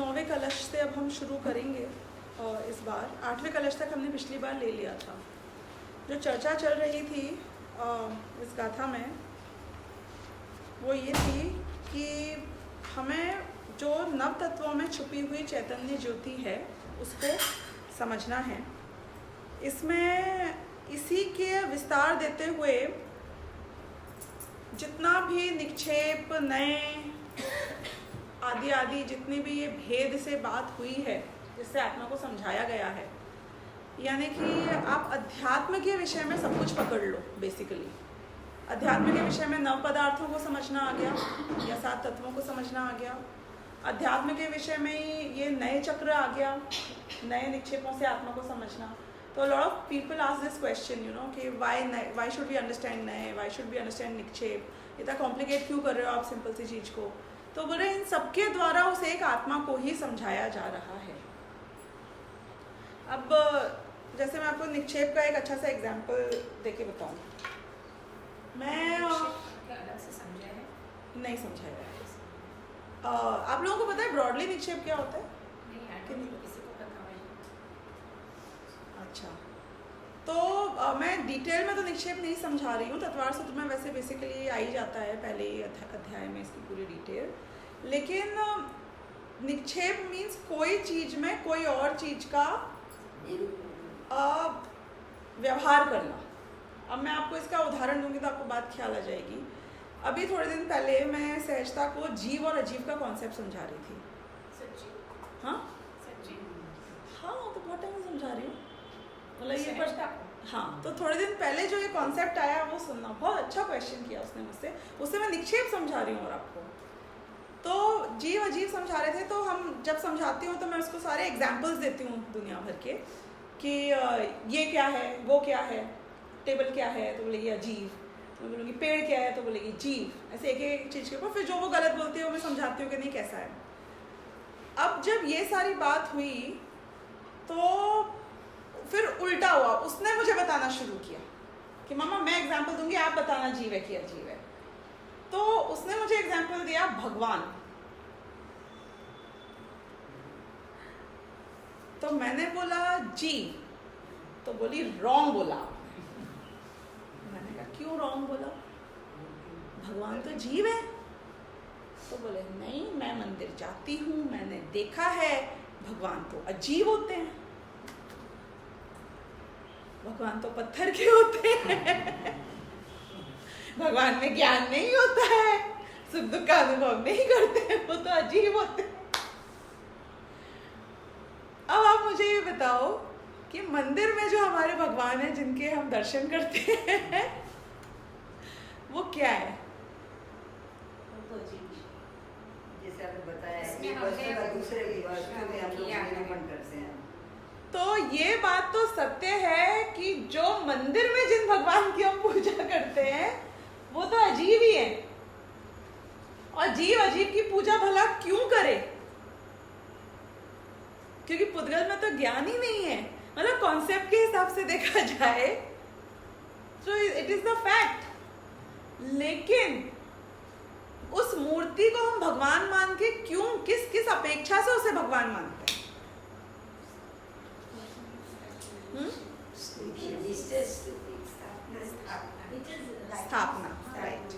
9वें कलश से अब हम शुरू करेंगे। इस बार 8वें कलश तक हमने पिछली बार ले लिया था। जो चर्चा चल रही थी इस गाथा में वो ये थी कि हमें जो नव तत्वों में छुपी हुई चैतन्य ज्योति है उसको समझना है। इसमें इसी के विस्तार देते हुए जितना भी निक्षेप नए आदि आदि जितनी भी ये भेद से बात हुई है जिससे आत्मा को समझाया गया है, यानी कि आप अध्यात्म के विषय में सब कुछ पकड़ लो। बेसिकली अध्यात्म के विषय में नव पदार्थों को समझना आ गया या 7 तत्वों को समझना आ गया। अध्यात्म के विषय में ही ये नए चक्र आ गया, नए निक्षेपों से आत्मा को समझना। तो lot of people ask this question कि वाई शुड वी अंडरस्टैंड नए, वाई शुड वी अंडरस्टैंड निक्षेप, इतना कॉम्प्लिकेट क्यों कर रहे हो आप सिंपल सी चीज़ को। तो बोले इन सबके द्वारा उस एक आत्मा को ही समझाया जा रहा है। अब जैसे मैं आपको निक्षेप का एक अच्छा सा एग्जाम्पल देके बताऊं। मैं अलग से समझा है? नहीं समझाया है। आप लोगों को पता है ब्रॉडली निक्षेप क्या होता है? नहीं यार, किसी को पता है। अच्छा, तो मैं डिटेल में तो निक्षेप नहीं समझा रही हूँ। तत्वार सूत्र में वैसे बेसिकली आ ही जाता है पहले ही अध्याय में इसकी पूरी डिटेल। लेकिन निक्षेप मीन्स कोई चीज में कोई और चीज का व्यवहार करना। अब मैं आपको इसका उदाहरण दूंगी तो आपको बात ख्याल आ जाएगी। अभी थोड़े दिन पहले मैं सहजता को जीव और अजीव का कॉन्सेप्ट समझा रही थी। सच्ची? हाँ सच्ची? हाँ, तो बहुत टाइम से समझा रही हूँ। मतलब ये सहजता हाँ, तो थोड़े दिन पहले जो ये कॉन्सेप्ट आया वो सुनना। बहुत अच्छा क्वेश्चन किया उसने मुझसे। उससे मैं निक्षेप समझा रही हूँ और आपको तो जीव अजीव समझा रहे थे। तो हम जब समझाती हूँ तो मैं उसको सारे एग्जाम्पल्स देती हूँ दुनिया भर के कि ये क्या है, वो क्या है, टेबल क्या है तो बोलेगी अजीव, मैं बोलूँगी पेड़ क्या है तो बोलेगी जीव। ऐसे एक एक चीज़ के ऊपर फिर जो वो गलत बोलती है वो मैं समझाती हूँ कि नहीं कैसा है। अब जब ये सारी बात हुई तो फिर उल्टा हुआ। उसने मुझे बताना शुरू किया कि मामा मैं एग्जाम्पल दूंगी, आप बताना जीव है कि अजीव है। तो उसने मुझे एग्जाम्पल दिया भगवान। तो मैंने बोला जीव, तो बोली रॉन्ग बोला। मैंने कहा क्यों रॉन्ग बोला, भगवान तो जीव है। तो बोले नहीं, मैं मंदिर जाती हूँ, मैंने देखा है भगवान तो अजीब होते हैं, भगवान तो पत्थर के होते हैं, भगवान में ज्ञान नहीं होता है, सुख दुख का अनुभव नहीं करते हैं, वो तो अजीब होते हैं। अब आप मुझे ये बताओ कि मंदिर में जो हमारे भगवान हैं जिनके हम दर्शन करते हैं वो क्या है? वो तो अजीब, जैसे आपने बताया इसमें कि हमने वस्तु का दूसरे की वस्तु में हम लोग किया है। निरूपण करते हैं। तो ये बात तो सत्य है कि जो मंदिर में जिन भगवान की हम पूजा करते हैं वो तो अजीब ही है। और जीव अजीब की पूजा भला क्यों करे? क्योंकि पुद्गल में तो ज्ञान ही नहीं है। मतलब कॉन्सेप्ट के हिसाब से देखा जाए तो इट इज द फैक्ट। लेकिन उस मूर्ति को हम भगवान मान के क्यों, किस किस अपेक्षा से उसे भगवान मानते हैं? स्थापना, राइट।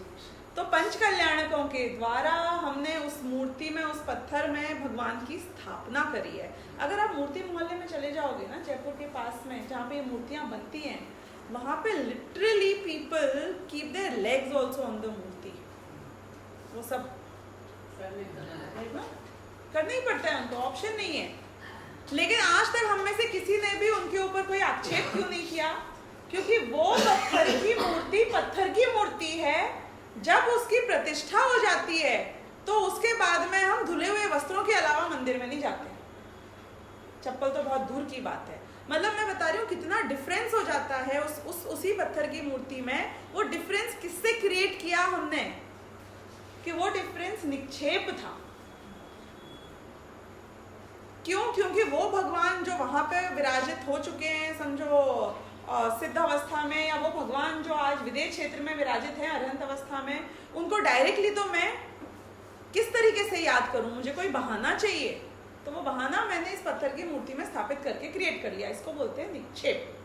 तो पंच कल्याणकों के द्वारा हमने उस मूर्ति में, उस पत्थर में भगवान की स्थापना करी है। अगर आप मूर्ति मोहल्ले में चले जाओगे ना, जयपुर के पास में जहाँ पे ये मूर्तियाँ बनती हैं, वहाँ पे literally people keep their legs also on the murti. वो सब करना ही पड़ता है, उनको ऑप्शन नहीं है। लेकिन आज तक हम में से किसी ने भी उनके ऊपर कोई आक्षेप क्यों नहीं किया? क्योंकि वो पत्थर की मूर्ति पत्थर की मूर्ति है। जब उसकी प्रतिष्ठा हो जाती है तो उसके बाद में हम धुले हुए वस्त्रों के अलावा मंदिर में नहीं जाते। चप्पल तो बहुत दूर की बात है। मतलब मैं बता रही हूँ कितना डिफरेंस हो जाता है उसी पत्थर की मूर्ति में। वो डिफरेंस किससे क्रिएट किया हमने? कि वो डिफरेंस निक्षेप था। क्यों? क्योंकि वो भगवान जो वहां पे विराजित हो चुके हैं, समझो सिद्ध अवस्था में, या वो भगवान जो आज विदेह क्षेत्र में विराजित है अरहंत अवस्था में, उनको डायरेक्टली तो मैं किस तरीके से याद करूं? मुझे कोई बहाना चाहिए। तो वो बहाना मैंने इस पत्थर की मूर्ति में स्थापित करके क्रिएट कर लिया, इसको बोलते हैं निक्षेप।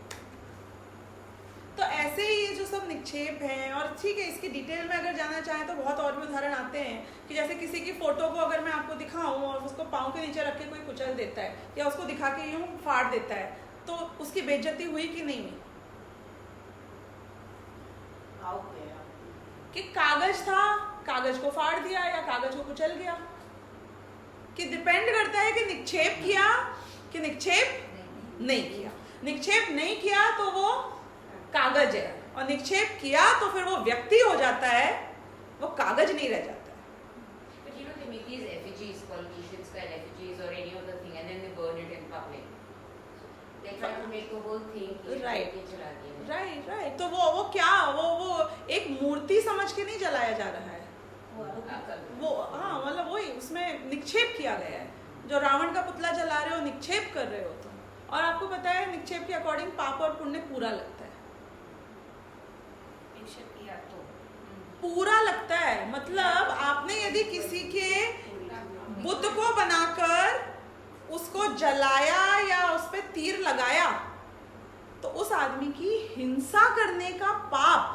तो ऐसे ही ये जो सब निक्षेप हैं, और ठीक है इसकी डिटेल में अगर जाना चाहें तो बहुत और भी उदाहरण आते हैं कि जैसे किसी की फोटो को अगर मैं आपको दिखाऊं और उसको पाँव के नीचे रख के कोई कुचल देता है या उसको दिखा के यूं फाड़ देता है, तो उसकी बेइज्जती हुई कि नहीं हुई? कि कागज था, कागज को फाड़ दिया या कागज को कुचल गया, कि डिपेंड करता है कि निक्षेप किया कि निक्षेप नहीं किया। निक्षेप नहीं किया तो वो कागज है, और निक्षेप किया तो फिर वो व्यक्ति हो जाता है, वो कागज नहीं रह जाता है। But you know they make these effigies, politicians kind of effigies or any other thing, and then they burn it in public. They try to make the whole thing Right. के जला दिया। राइट। तो वो क्या वो एक मूर्ति समझ के नहीं जलाया जा रहा है, वो हाँ मतलब वही उसमें निक्षेप किया गया है। जो रावण का पुतला जला रहे हो निक्षेप कर रहे हो तुम, और आपको पता है निक्षेप के अकॉर्डिंग पाप और पुण्य पूरा लगता है, निक्षेप किया तो पूरा लगता है। मतलब आपने यदि किसी के बुत को बनाकर उसको जलाया या उस पे तीर लगाया तो उस आदमी की हिंसा करने का पाप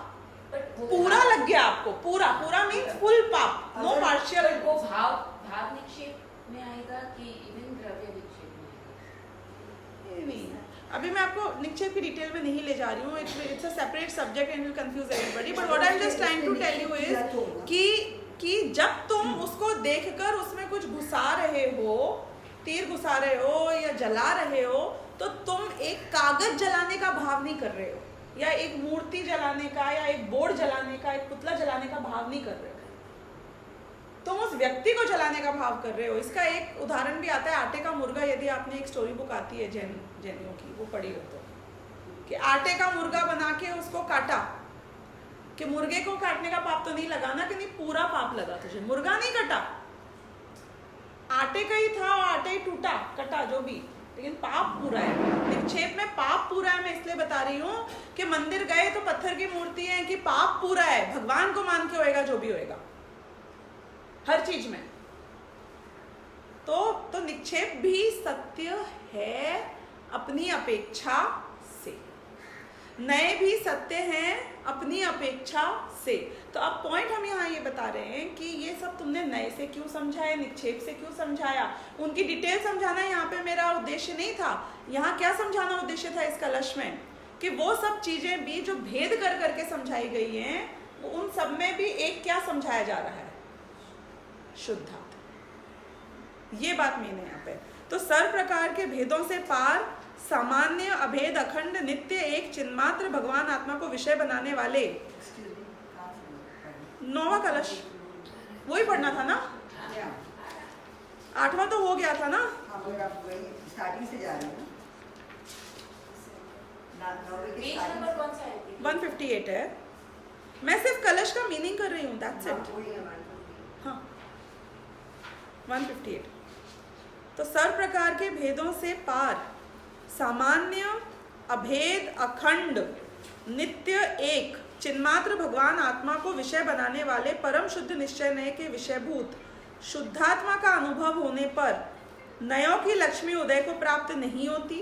पूरा लग गया आपको, पूरा मीन्स फुल पाप, नो पार्शियल। वो भाव निक्षेप में आएगा कि इवन द्रव्य निक्षेप में आएगा? नहीं, अभी मैं आपको निक्षेप की डिटेल में नहीं ले जा रही हूँ, it's a separate subject and will confuse everybody, but what I am just trying to tell you is कि जब तुम उसको देखकर उसमें कुछ घुसा रहे हो, तीर घुसा रहे हो या जला रहे हो, तो तुम एक कागज जलाने का भाव नहीं कर रहे हो, या एक मूर्ति जलाने का, या एक बोर्ड जलाने का, एक पुतला जलाने का भाव नहीं कर रहे हो, तुम उस व्यक्ति को जलाने का भाव कर रहे हो। इसका एक उदाहरण भी आता है आटे का मुर्गा, यदि आपने एक स्टोरी बुक आती है जैनियों की, वो पढ़ी हो तो, कि आटे का मुर्गा बना के उसको काटा, कि मुर्गे को काटने का पाप तो नहीं लगा ना, कि नहीं पूरा पाप लगा तुझे, मुर्गा नहीं कटा, आटे का ही था और आटे ही टूटा कटा जो भी, लेकिन पाप पूरा है। निक्षेप में पाप पूरा है। मैं इसलिए बता रही हूँ कि मंदिर गए तो पत्थर की मूर्ति है कि पाप पूरा है, भगवान को मान के होएगा जो भी होएगा हर चीज में। तो निक्षेप भी सत्य है अपनी अपेक्षा से, नए भी सत्य हैं अपनी अपेक्षा से। तो अब पॉइंट हम यहाँ ये बता रहे हैं कि ये सब तुमने नए से क्यों समझाया, निक्षेप से क्यों समझाया, उनकी डिटेल समझाना यहाँ पे मेरा उद्देश्य नहीं था। यहाँ क्या समझाना उद्देश्य था इस कलश में, कि वो सब चीजें भी जो भेद कर करके समझाई गई हैं, उन सब में भी एक क्या समझाया जा रहा है, शुद्धात्मा। ये बात मैंने यहाँ पे, तो सर्व प्रकार के भेदों से पार, सामान्य अभेद अखंड नित्य एक चिन्मात्र भगवान आत्मा को विषय बनाने वाले, नौवां कलश वही पढ़ना था ना, आठवां तो हो गया था ना, स्टार्टिंग से जा रहे हैं पेज नंबर कौन सा है? 158 है। मैं सिर्फ कलश का मीनिंग कर रही हूँ, दैट्स इट। हाँ 158। तो सर्व प्रकार के भेदों से पार, सामान्य अभेद अखंड नित्य एक चिन्मात्र भगवान आत्मा को विषय बनाने वाले परम शुद्ध निश्चय नय के विषयभूत शुद्धात्मा का अनुभव होने पर नयों की लक्ष्मी उदय को प्राप्त नहीं होती,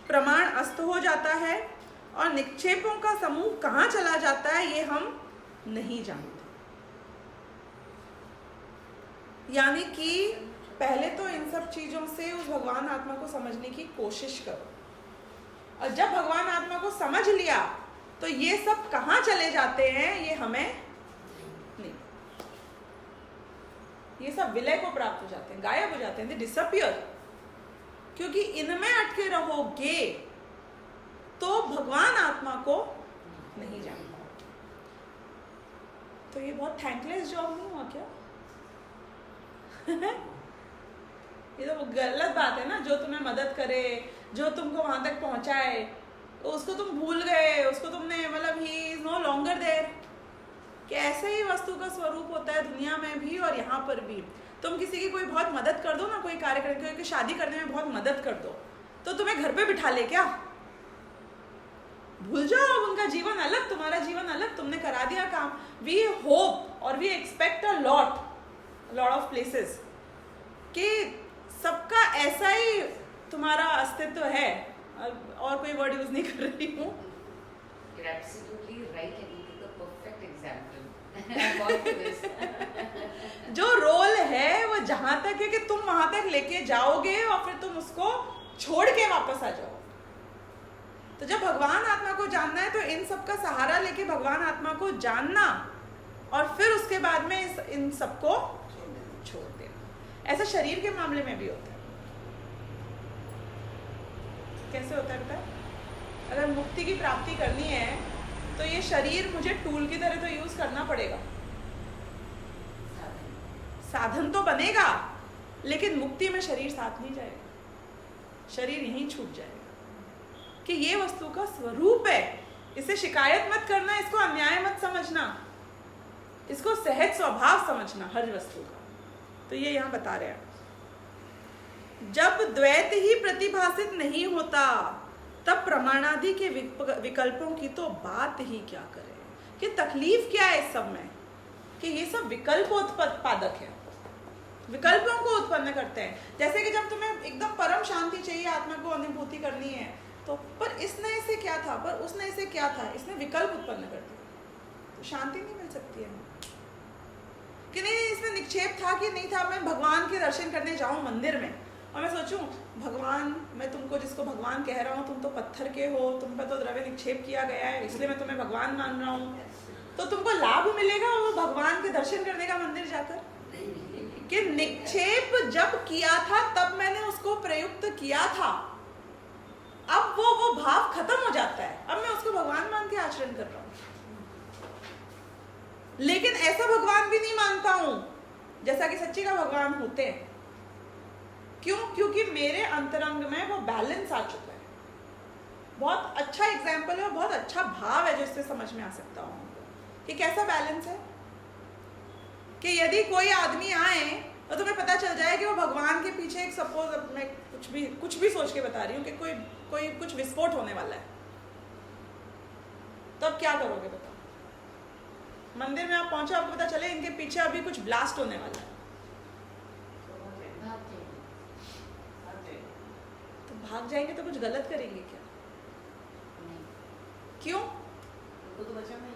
प्रमाण अस्त हो जाता है, और निक्षेपों का समूह कहाँ चला जाता है ये हम नहीं जानते। यानी कि पहले तो इन सब चीजों से उस भगवान आत्मा को समझने की कोशिश करो, और जब भगवान आत्मा को समझ लिया तो ये सब कहाँ चले जाते हैं ये हमें नहीं, ये सब विलय को प्राप्त हो जाते हैं, गायब हो जाते हैं, दे डिसअपियर। क्योंकि इनमें अटके रहोगे तो भगवान आत्मा को नहीं जान पाओगे। तो ये बहुत थैंकलेस जॉब नहीं हुआ क्या? ये तो गलत बात है ना, जो तुम्हें मदद करे, जो तुमको वहां तक पहुंचाए, उसको तुम भूल गए, उसको तुमने मतलब he is no longer there. कि ऐसे ही वस्तु का स्वरूप होता है दुनिया में भी और यहाँ पर भी। तुम किसी की कोई बहुत मदद कर दो ना, कोई कार्य करने की, शादी करने में बहुत मदद कर दो, तो तुम्हें घर पे बिठा ले क्या? भूल जाओ, उनका जीवन अलग, तुम्हारा जीवन अलग, तुमने करा दिया काम। वी होप और we expect a lot of places, कि सबका ऐसा ही तुम्हारा अस्तित्व है, और कोई वर्ड यूज नहीं कर रही हूँ। You're absolutely right, and you took the perfect example. I got to this. जो रोल है वो जहां तक है कि तुम वहां तक लेके जाओगे और फिर तुम उसको छोड़ के वापस आ जाओ। तो जब भगवान आत्मा को जानना है तो इन सब का सहारा लेके भगवान आत्मा को जानना और फिर उसके बाद में इन सबको छोड़ देना। ऐसा शरीर के मामले में भी होता है। कैसे होता है बेटा? अगर मुक्ति की प्राप्ति करनी है तो ये शरीर मुझे टूल की तरह तो यूज करना पड़ेगा। साधन तो बनेगा, लेकिन मुक्ति में शरीर साथ नहीं जाएगा, शरीर यहीं छूट जाएगा कि ये वस्तु का स्वरूप है। इसे शिकायत मत करना, इसको अन्याय मत समझना, इसको सहज स्वभाव समझना हर वस्तु का। तो ये यहाँ बता रहे हैं, जब द्वैत ही प्रतिभासित नहीं होता तब प्रमाणादि के विकल्पों की तो बात ही क्या करें। कि तकलीफ क्या है इस सब में, कि ये सब विकल्पोत्पादक है, विकल्पों को उत्पन्न करते हैं। जैसे कि जब तुम्हें एकदम परम शांति चाहिए, आत्मा को अनुभूति करनी है, तो पर इस नए से क्या था, पर उस नए से क्या था, इसने विकल्प उत्पन्न कर दिया, तो शांति नहीं मिल सकती है। कि नहीं इसमें निक्षेप था कि नहीं था, मैं भगवान के दर्शन करने जाऊं मंदिर में और मैं सोचूं भगवान, मैं तुमको जिसको भगवान कह रहा हूँ, तुम तो पत्थर के हो, तुम पर तो द्रव्य निक्षेप किया गया है, इसलिए मैं तुम्हें भगवान मान रहा हूँ। तो तुमको लाभ मिलेगा वो भगवान के दर्शन करने का मंदिर जाकर? कि निक्षेप जब किया था तब मैंने उसको प्रयुक्त किया था, अब वो भाव खत्म हो जाता है, अब मैं उसको भगवान मान के आचरण कर रहा हूँ। लेकिन ऐसा भगवान भी नहीं मानता हूं जैसा कि सच्ची का भगवान होते हैं। क्यों? क्योंकि मेरे अंतरंग में वो बैलेंस आ चुका है। बहुत अच्छा एग्जाम्पल है और बहुत अच्छा भाव है जो इससे समझ में आ सकता हूँ कि कैसा बैलेंस है। कि यदि कोई आदमी आए और तुम्हें पता चल जाए कि वो भगवान के पीछे एक, सपोज मैं कुछ भी सोच के बता रही हूँ कि कोई कुछ विस्फोट होने वाला है, तो अब क्या करोगे बताओ? मंदिर में आप पहुंचे, आपको पता चले इनके पीछे अभी कुछ ब्लास्ट होने वाला है, तो भाग जाएंगे तो कुछ गलत करेंगे क्या? क्यों? तो बचाना ही।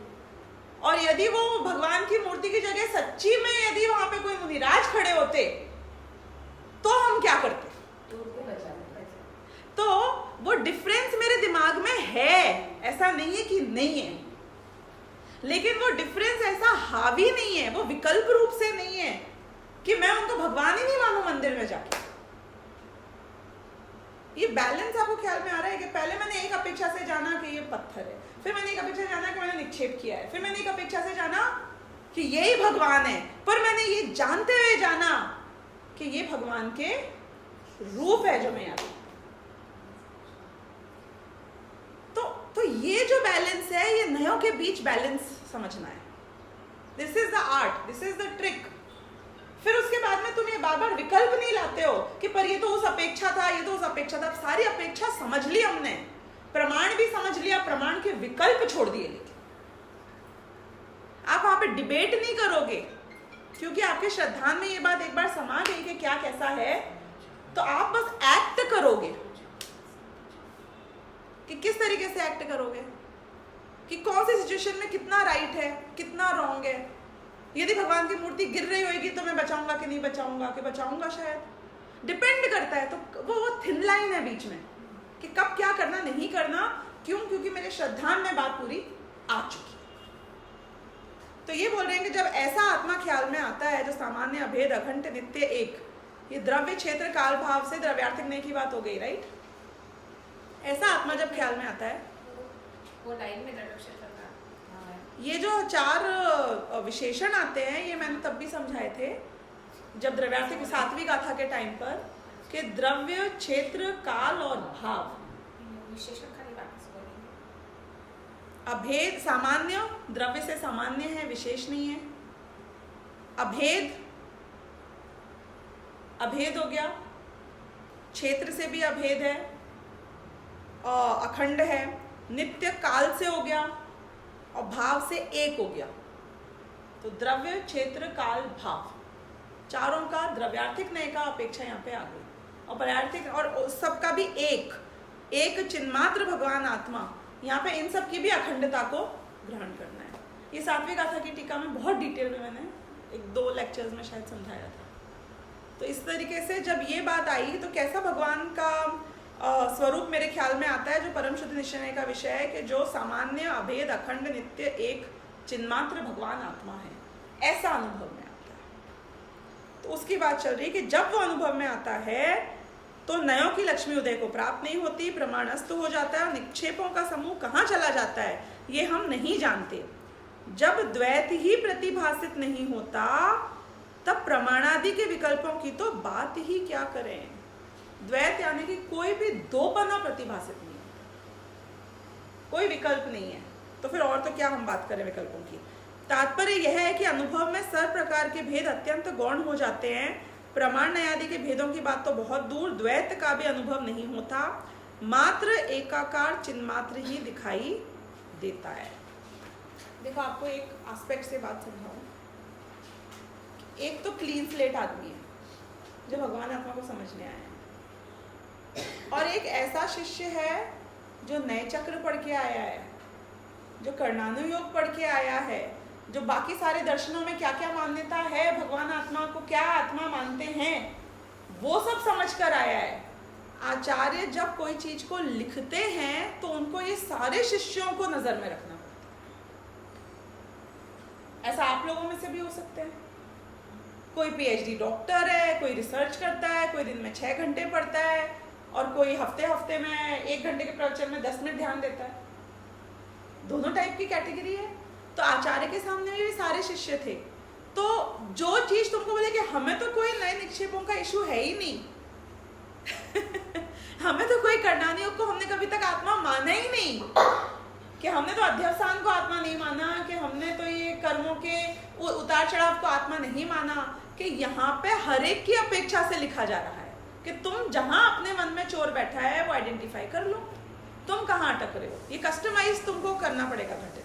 और यदि वो भगवान की मूर्ति की जगह सच्ची में यदि वहां पे कोई मुनिराज खड़े होते तो हम क्या करते? तो वो डिफरेंस मेरे दिमाग में है, ऐसा नहीं है कि नहीं है, लेकिन वो डिफरेंस ऐसा हावी नहीं है, वो विकल्प रूप से नहीं है कि मैं उनको भगवान ही नहीं मानूं मंदिर में जाके। ये बैलेंस आपको ख्याल में आ रहा है कि पहले मैंने एक अपेक्षा से जाना कि ये पत्थर है, फिर मैंने एक अपेक्षा से जाना कि मैंने निक्षेप किया है, फिर मैंने एक अपेक्षा से जाना कि यही भगवान है, पर मैंने ये जानते हुए जाना कि ये भगवान के रूप है जो मैं यहाँ। तो ये जो बैलेंस है, ये नयों के बीच बैलेंस समझना है। This is the art, this is the trick. फिर उसके बाद में तुम ये बार बार विकल्प नहीं लाते हो कि पर ये तो उस अपेक्षा था, ये तो उस अपेक्षा था। सारी अपेक्षा समझ ली हमने, प्रमाण भी समझ लिया, प्रमाण के विकल्प छोड़ दिए। लेकिन आप वहां पे डिबेट नहीं करोगे क्योंकि आपके श्रद्धान में ये बात एक बार समा गई कि क्या कैसा है, तो आप बस एक्ट करोगे। कि किस तरीके से एक्ट करोगे, कि कौन सी सिचुएशन में कितना राइट है, कितना रॉन्ग है। यदि भगवान की मूर्ति गिर रही होगी तो मैं बचाऊंगा कि नहीं बचाऊंगा, कि बचाऊंगा शायद, डिपेंड करता है। तो वो थिन लाइन है बीच में कि कब क्या करना नहीं करना। क्यों? क्योंकि मेरे श्रद्धान में बात पूरी आ चुकी। तो ये बोल रहे हैं कि जब ऐसा आत्मा ख्याल में आता है जो सामान्य अभेद अखंड नित्य एक, ये द्रव्य क्षेत्र काल भाव से द्रव्यार्थिक नहीं की बात हो गई, राइट? ऐसा आत्मा जब ख्याल में आता है, वो लाइन में इंट्रोडक्शन करना। ये जो 4 विशेषण आते हैं ये मैंने तब भी समझाए थे जब द्रव्यार्थिक 7वीं गाथा के टाइम पर, कि द्रव्य क्षेत्र काल और भाव। विशेषण खाली बात से बोलेंगे। अभेद सामान्य, द्रव्य से सामान्य है, विशेष नहीं है। अभेद, अभेद हो गया, क्षेत्र से भी अभेद है, अखंड है, नित्य काल से हो गया और भाव से एक हो गया। तो द्रव्य क्षेत्र काल भाव, चारों का द्रव्यार्थिक नय का अपेक्षा यहाँ पे आ गई, और पर्यार्थिक और सबका भी एक चिन्मात्र भगवान आत्मा, यहाँ पे इन सब की भी अखंडता को ग्रहण करना है। ये सात्विक गाथा की टीका में बहुत डिटेल में मैंने 1-2 लेक्चर्स में शायद समझाया था। तो इस तरीके से जब ये बात आई तो कैसा भगवान का स्वरूप मेरे ख्याल में आता है, जो परम शुद्ध निश्चय का विषय है कि जो सामान्य अभेद अखंड नित्य एक चिन्मात्र भगवान आत्मा है, ऐसा अनुभव में आता है। तो उसकी बात चल रही है कि जब वो अनुभव में आता है तो नयों की लक्ष्मी उदय को प्राप्त नहीं होती, प्रमाण अस्त हो जाता है और निक्षेपों का समूह कहाँ चला जाता है ये हम नहीं जानते। जब द्वैत ही प्रतिभासित नहीं होता तब प्रमाणादि के विकल्पों की तो बात ही क्या करें। द्वैत यानी कि कोई भी दोपना प्रतिभासित नहीं होता, कोई विकल्प नहीं है, तो फिर और तो क्या हम बात करें विकल्पों की। तात्पर्य यह है कि अनुभव में सर्व प्रकार के भेद अत्यंत गौण हो जाते हैं। प्रमाण नयादि के भेदों की बात तो बहुत दूर, द्वैत का भी अनुभव नहीं होता, मात्र एकाकार चिन्मात्र ही दिखाई देता है। देखो आपको एक एस्पेक्ट से बात समझाऊं। एक तो क्लीन स्लेट आदमी है जो भगवान आत्मा को समझने आया है, और एक ऐसा शिष्य है जो नए चक्र पढ़ के आया है, जो कर्णानुयोग पढ़ के आया है, जो बाकी सारे दर्शनों में क्या क्या मान्यता है, भगवान आत्मा को क्या आत्मा मानते हैं, वो सब समझ कर आया है। आचार्य जब कोई चीज को लिखते हैं तो उनको ये सारे शिष्यों को नजर में रखना पड़ता है। ऐसा आप लोगों में से भी हो सकते हैं। कोई पीएचडी डॉक्टर है, कोई रिसर्च करता है, कोई दिन में 6 घंटे पढ़ता है, और कोई हफ्ते में 1 घंटे के प्रवचन में 10 मिनट ध्यान देता है। दोनों टाइप की कैटेगरी है। तो आचार्य के सामने भी सारे शिष्य थे, तो जो चीज तुमको बोले कि हमें तो कोई नए निक्षेपों का इशू है ही नहीं हमें तो कोई कर्णानुयोग को हमने कभी तक आत्मा माना ही नहीं, कि हमने तो अध्यवसान को आत्मा नहीं माना, कि हमने तो ये कर्मों के उतार चढ़ाव को आत्मा नहीं माना, कि यहाँ पे हर एक की अपेक्षा से लिखा जा रहा है कि तुम जहां अपने मन में चोर बैठा है वो आइडेंटिफाई कर लो, तुम कहाँ अटक रहे हो। ये कस्टमाइज तुमको करना पड़ेगा घटित,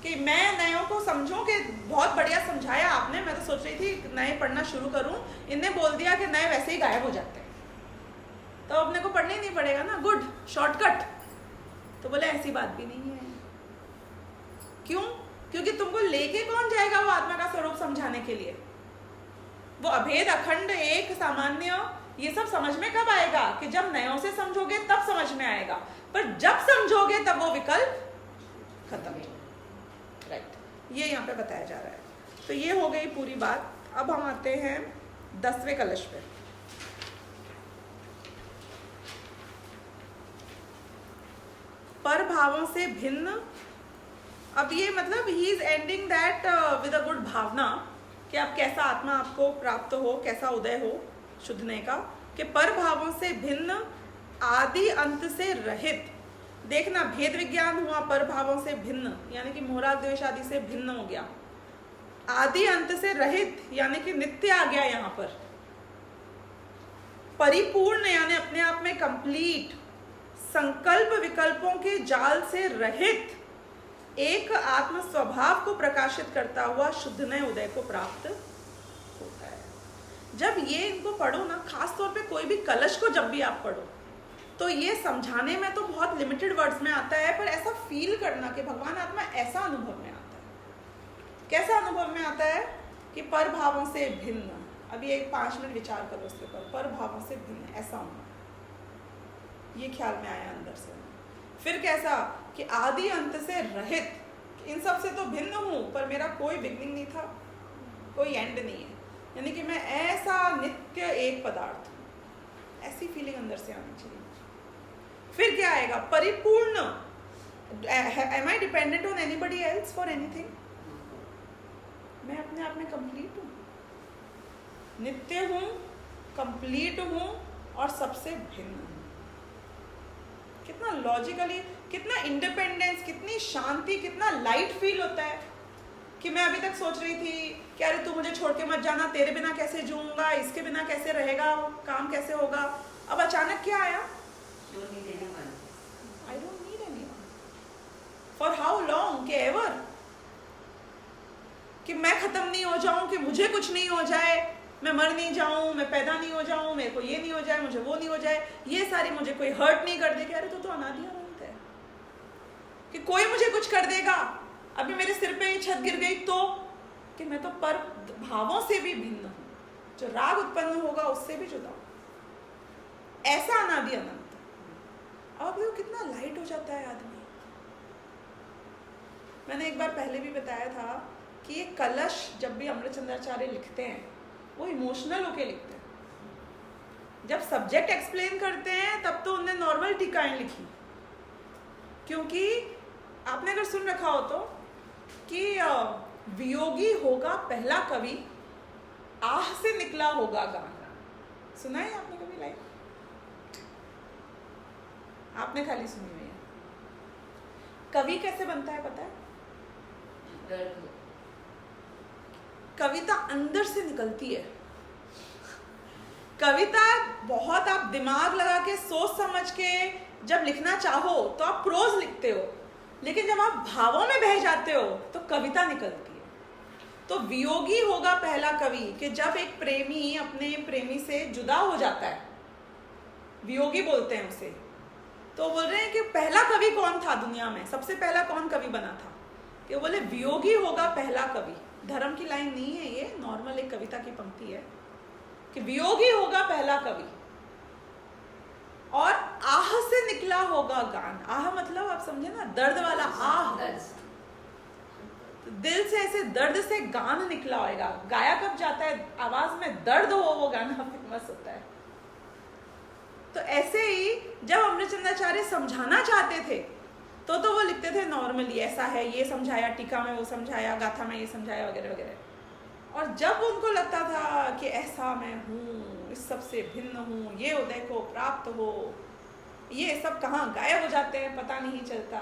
कि मैं नयों को समझूं कि बहुत बढ़िया समझाया आपने, मैं तो सोच रही थी नए पढ़ना शुरू करूं, इनने बोल दिया कि नए वैसे ही गायब हो जाते हैं, तो अपने को पढ़ना ही नहीं पड़ेगा ना, गुड शॉर्टकट। तो बोले ऐसी बात भी नहीं है। क्यों? क्योंकि तुमको लेके कौन जाएगा वो आत्मा का स्वरूप समझाने के लिए। वो अभेद अखंड एक सामान्य ये सब समझ में कब आएगा, कि जब नयों से समझोगे तब समझ में आएगा, पर जब समझोगे तब वो विकल्प खत्म हो। राइट, ये यहाँ पे बताया जा रहा है। तो ये हो गई पूरी बात। अब हम आते हैं 10वें कलश पे। पर भावों से भिन्न, अब ये मतलब he is ending that with a good bhavna, कि अब कैसा आत्मा आपको प्राप्त हो, कैसा उदय हो शुद्धने का, कि पर भावों से भिन्न आदि अंत से रहित। देखना, भेद विज्ञान हुआ पर भावों से भिन्न, यानी कि मोहराग द्वेष आदि से भिन्न हो गया। आदि अंत से रहित यानी कि नित्य आ गया यहाँ पर। परिपूर्ण यानी अपने आप में कंप्लीट, संकल्प विकल्पों के जाल से रहित, एक आत्म स्वभाव को प्रकाशित करता हुआ शुद्धनय उदय को प्राप्त होता है। जब ये इनको पढ़ो ना, खास तौर पे कोई भी कलश को जब भी आप पढ़ो, तो ये समझाने में तो बहुत लिमिटेड वर्ड्स में आता है, पर ऐसा फील करना कि भगवान आत्मा ऐसा अनुभव में आता है। कैसा अनुभव में आता है? कि पर भावों से भिन्न। अभी एक 5 मिनट विचार करो उसके ऊपर। पर भावों से भिन्न ऐसा होना, ये ख्याल में आया अंदर से। फिर कैसा? कि आदि अंत से रहित, इन सब से तो भिन्न हूँ, पर मेरा कोई बिगनिंग नहीं था, कोई एंड नहीं है, यानी कि मैं ऐसा नित्य एक पदार्थ हूँ, ऐसी फीलिंग अंदर से आनी चाहिए। फिर क्या आएगा? परिपूर्ण। Am I dependent on anybody else for anything? मैं अपने आप में कंप्लीट हूँ, नित्य हूँ, कंप्लीट हूँ और सबसे भिन्न हूँ। कितना लॉजिकली, कितना इंडिपेंडेंस, कितनी शांति, कितना लाइट फील होता है। कि मैं अभी तक सोच रही थी कि अरे तू मुझे छोड़ के मत जाना, तेरे बिना कैसे जीऊंगा, इसके बिना कैसे रहेगा, काम कैसे होगा। अब अचानक क्या आया? Don't need anyone. I don't need anyone. For how long? Ever? कि मैं खत्म नहीं हो जाऊं, कि मुझे कुछ नहीं हो जाए, मैं मर नहीं जाऊं, मैं पैदा नहीं हो जाऊं, मेरे को ये नहीं हो जाए, मुझे वो नहीं हो जाए, ये सारी मुझे कोई हर्ट नहीं कर दे। कह रहे तो अनादि अनंत है कि कोई मुझे कुछ कर देगा, अभी मेरे सिर पे ही छत गिर गई तो, कि मैं तो पर भावों से भी भिन्न हूं, जो राग उत्पन्न होगा उससे भी जुदा हूं। ऐसा अनादि अनंत। अब देखो कितना लाइट हो जाता है आदमी। मैंने एक बार पहले भी बताया था कि ये कलश जब भी अमृतचंद्राचार्य लिखते हैं वो इमोशनल होके लिखते हैं। जब सब्जेक्ट एक्सप्लेन करते हैं तब तो उन्होंने नॉर्मल टीकाएं लिखी, क्योंकि आपने अगर सुन रखा हो तो कि वियोगी होगा पहला कवि, आह से निकला होगा गान। सुना है आपने कभी लाइन? आपने खाली सुनी हुई है। कवि कैसे बनता है पता है? कविता अंदर से निकलती है। कविता बहुत आप दिमाग लगा के सोच समझ के जब लिखना चाहो तो आप प्रोज लिखते हो, लेकिन जब आप भावों में बह जाते हो तो कविता निकलती है। तो वियोगी होगा पहला कवि, कि जब एक प्रेमी अपने प्रेमी से जुदा हो जाता है, वियोगी बोलते हैं उसे। तो बोल रहे हैं कि पहला कवि कौन था दुनिया में, सबसे पहला कौन कवि बना था? कि बोले वियोगी होगा पहला कवि। धर्म की लाइन नहीं है ये, नॉर्मल एक कविता की पंक्ति है कि वियोगी होगा पहला कवि और आह से निकला होगा गान। आह मतलब आप समझे ना, दर्द वाला आह, दिल से ऐसे दर्द से गान निकला होगा। गाया कब जाता है? आवाज में दर्द हो वो गाना फेमस होता है। तो ऐसे ही जब अमृतचंद्राचार्य समझाना चाहते थे तो वो लिखते थे नॉर्मली, ऐसा है, ये समझाया, टीका में वो समझाया, गाथा में ये समझाया, वगैरह वगैरह। और जब उनको लगता था कि ऐसा मैं हूँ, इस सब से भिन्न हूँ, ये उदय को प्राप्त हो, ये सब कहाँ गायब हो जाते हैं पता नहीं चलता,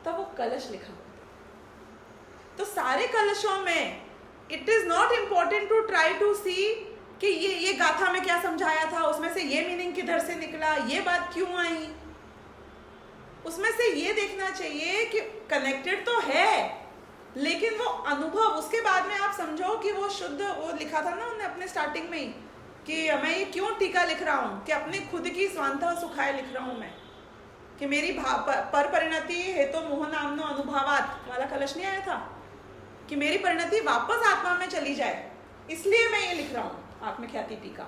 तब वो कलश लिखा होता। तो सारे कलशों में it is not important to try to see कि ये गाथा में क्या समझाया था, उसमें से ये मीनिंग किधर से निकला, ये बात क्यों आई। उसमें से ये देखना चाहिए कि कनेक्टेड तो है, लेकिन वो अनुभव, उसके बाद में आप समझो कि वो शुद्ध, वो लिखा था ना उन्होंने अपने स्टार्टिंग में ही कि मैं ये क्यों टीका लिख रहा हूँ, कि अपने खुद की स्वांतः सुखाए लिख रहा हूँ मैं, कि मेरी पर परिणति हेतु मोह नामनो अनुभवात वाला कलश नहीं आया था कि मेरी परिणति वापस आत्मा में चली जाए, इसलिए मैं ये लिख रहा हूँ आत्मख्याति टीका।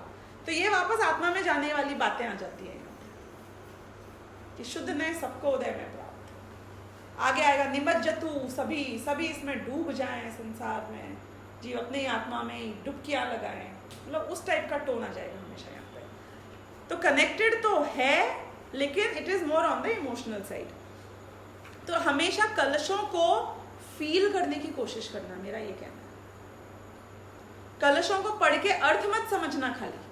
तो ये वापस आत्मा में जाने वाली बातें आ जाती है कि शुद्ध ने सबको उदय में प्राप्त। आगे आएगा निमज्जतु, सभी इसमें डूब जाएं संसार में, जीव अपने ही आत्मा में ही डुबकियां लगाएं, मतलब उस टाइप का टोन आ जाएगा हमेशा यहाँ पे। तो कनेक्टेड तो है, लेकिन it is more on the emotional side. तो हमेशा कलशों को फील करने की कोशिश करना, मेरा ये कहना है। कलशों को पढ़ के अर्थ मत समझना, खाली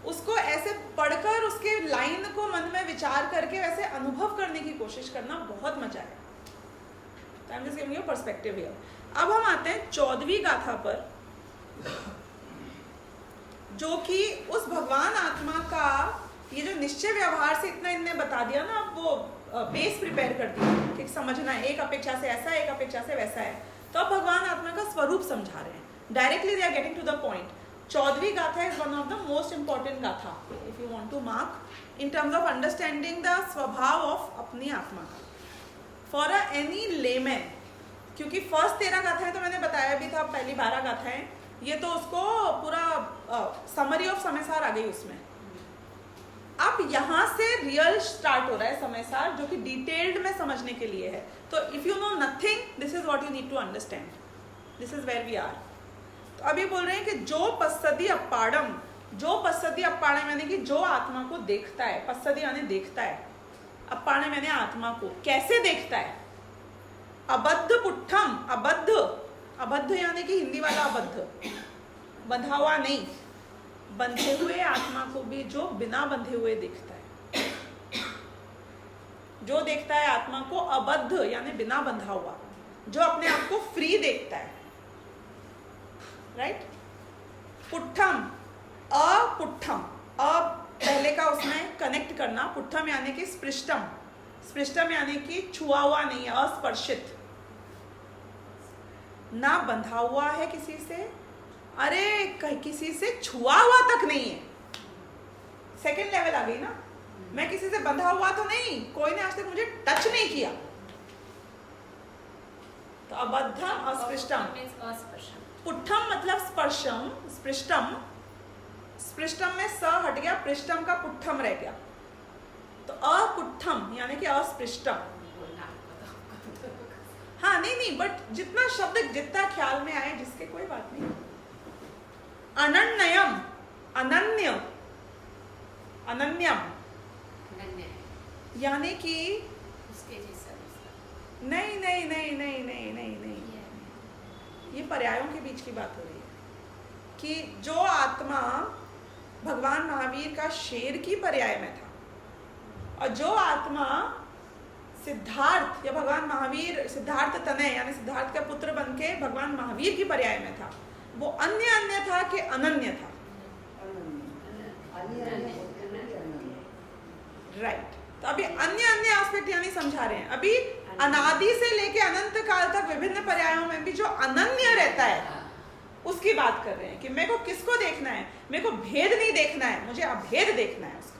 उसको ऐसे पढ़कर उसके लाइन को मन में विचार करके वैसे अनुभव करने की कोशिश करना, बहुत मजा आएगा। आई am just giving you perspective here. अब हम आते हैं 14वीं गाथा पर, जो कि उस भगवान आत्मा का ये जो निश्चय व्यवहार से इतना इनने बता दिया ना, अब वो बेस प्रिपेयर कर दिया कि समझना है, एक अपेक्षा से ऐसा है, एक अपेक्षा से वैसा है। तो अब भगवान आत्मा का स्वरूप समझा रहे हैं, directly they are getting to the point. 14वीं gatha is one of the most important gatha if you want to mark in terms of understanding the swabhav of अपनी आत्मा का फॉर एनी लेमैन। क्योंकि फर्स्ट 13 गाथा है तो मैंने बताया भी था, पहली 12 गाथा है, ये तो उसको पूरा समरी ऑफ समयसार आ गई उसमें। अब यहाँ से रियल स्टार्ट हो रहा है समयसार, जो कि डिटेल्ड में समझने के लिए है। तो if you know nothing, this is what you need to understand, this is where we are. तो अभी बोल रहे हैं कि जो पश्यति अप्पाड़म, जो पश्यति अप्पाड़म यानी कि जो आत्मा को देखता है, पश्यति यानी देखता है, अप्पाड़म यानी आत्मा को कैसे देखता है। अबद्ध पुट्ठम, अबद्ध यानी कि हिंदी वाला अबद्ध, बंधा हुआ नहीं, बंधे हुए आत्मा को भी जो बिना बंधे हुए देखता है, जो देखता है आत्मा को अबद्ध यानी बिना बंधा हुआ, जो अपने आप को फ्री देखता है, राइट। पुट्ठम, अपुट्ठम, पहले का उसमें कनेक्ट करना, पुट्ठम यानी कि स्पृष्टम, स्पृष्टम यानी कि छुआ हुआ नहीं, अस्पर्शित। ना बंधा हुआ है किसी से, अरे किसी से छुआ हुआ तक नहीं है। सेकंड लेवल आ गई ना, मैं किसी से बंधा हुआ तो नहीं, कोई ने आज तक मुझे टच नहीं किया। तो अबद्धम अस्पृष्टम, पुट्ठम मतलब स्पर्शम, स्पृष्टम, स्पृष्टम में स हट गया, पृष्ठम का पुट्ठम रह गया, तो अपुट्ठम यानी कि अस्पृष्टम। हाँ नहीं, बट जितना शब्द जितना ख्याल में आए जिसके, कोई बात नहीं। अनन्यम, अनन्य, अनन्यम यानी कि उसके जैसा नहीं नहीं नहीं नहीं नहीं नहीं नहीं, ये पर्यायों के बीच की बात हो रही है कि जो आत्मा भगवान महावीर का शेर की पर्याय में था और जो आत्मा सिद्धार्थ या भगवान महावीर, सिद्धार्थ तनय यानी सिद्धार्थ का पुत्र बनके भगवान महावीर की पर्याय में था, वो अन्य था कि अनन्य था? राइट। तो अभी अन्य एस्पेक्ट यानी समझा रहे हैं। अभी अनादि से लेके अनंत काल तक विभिन्न पर्यायों में भी जो अनन्य रहता है उसकी बात कर रहे हैं कि मेरे को किसको देखना है, मेरे को भेद नहीं देखना है, मुझे अभेद देखना है उसका।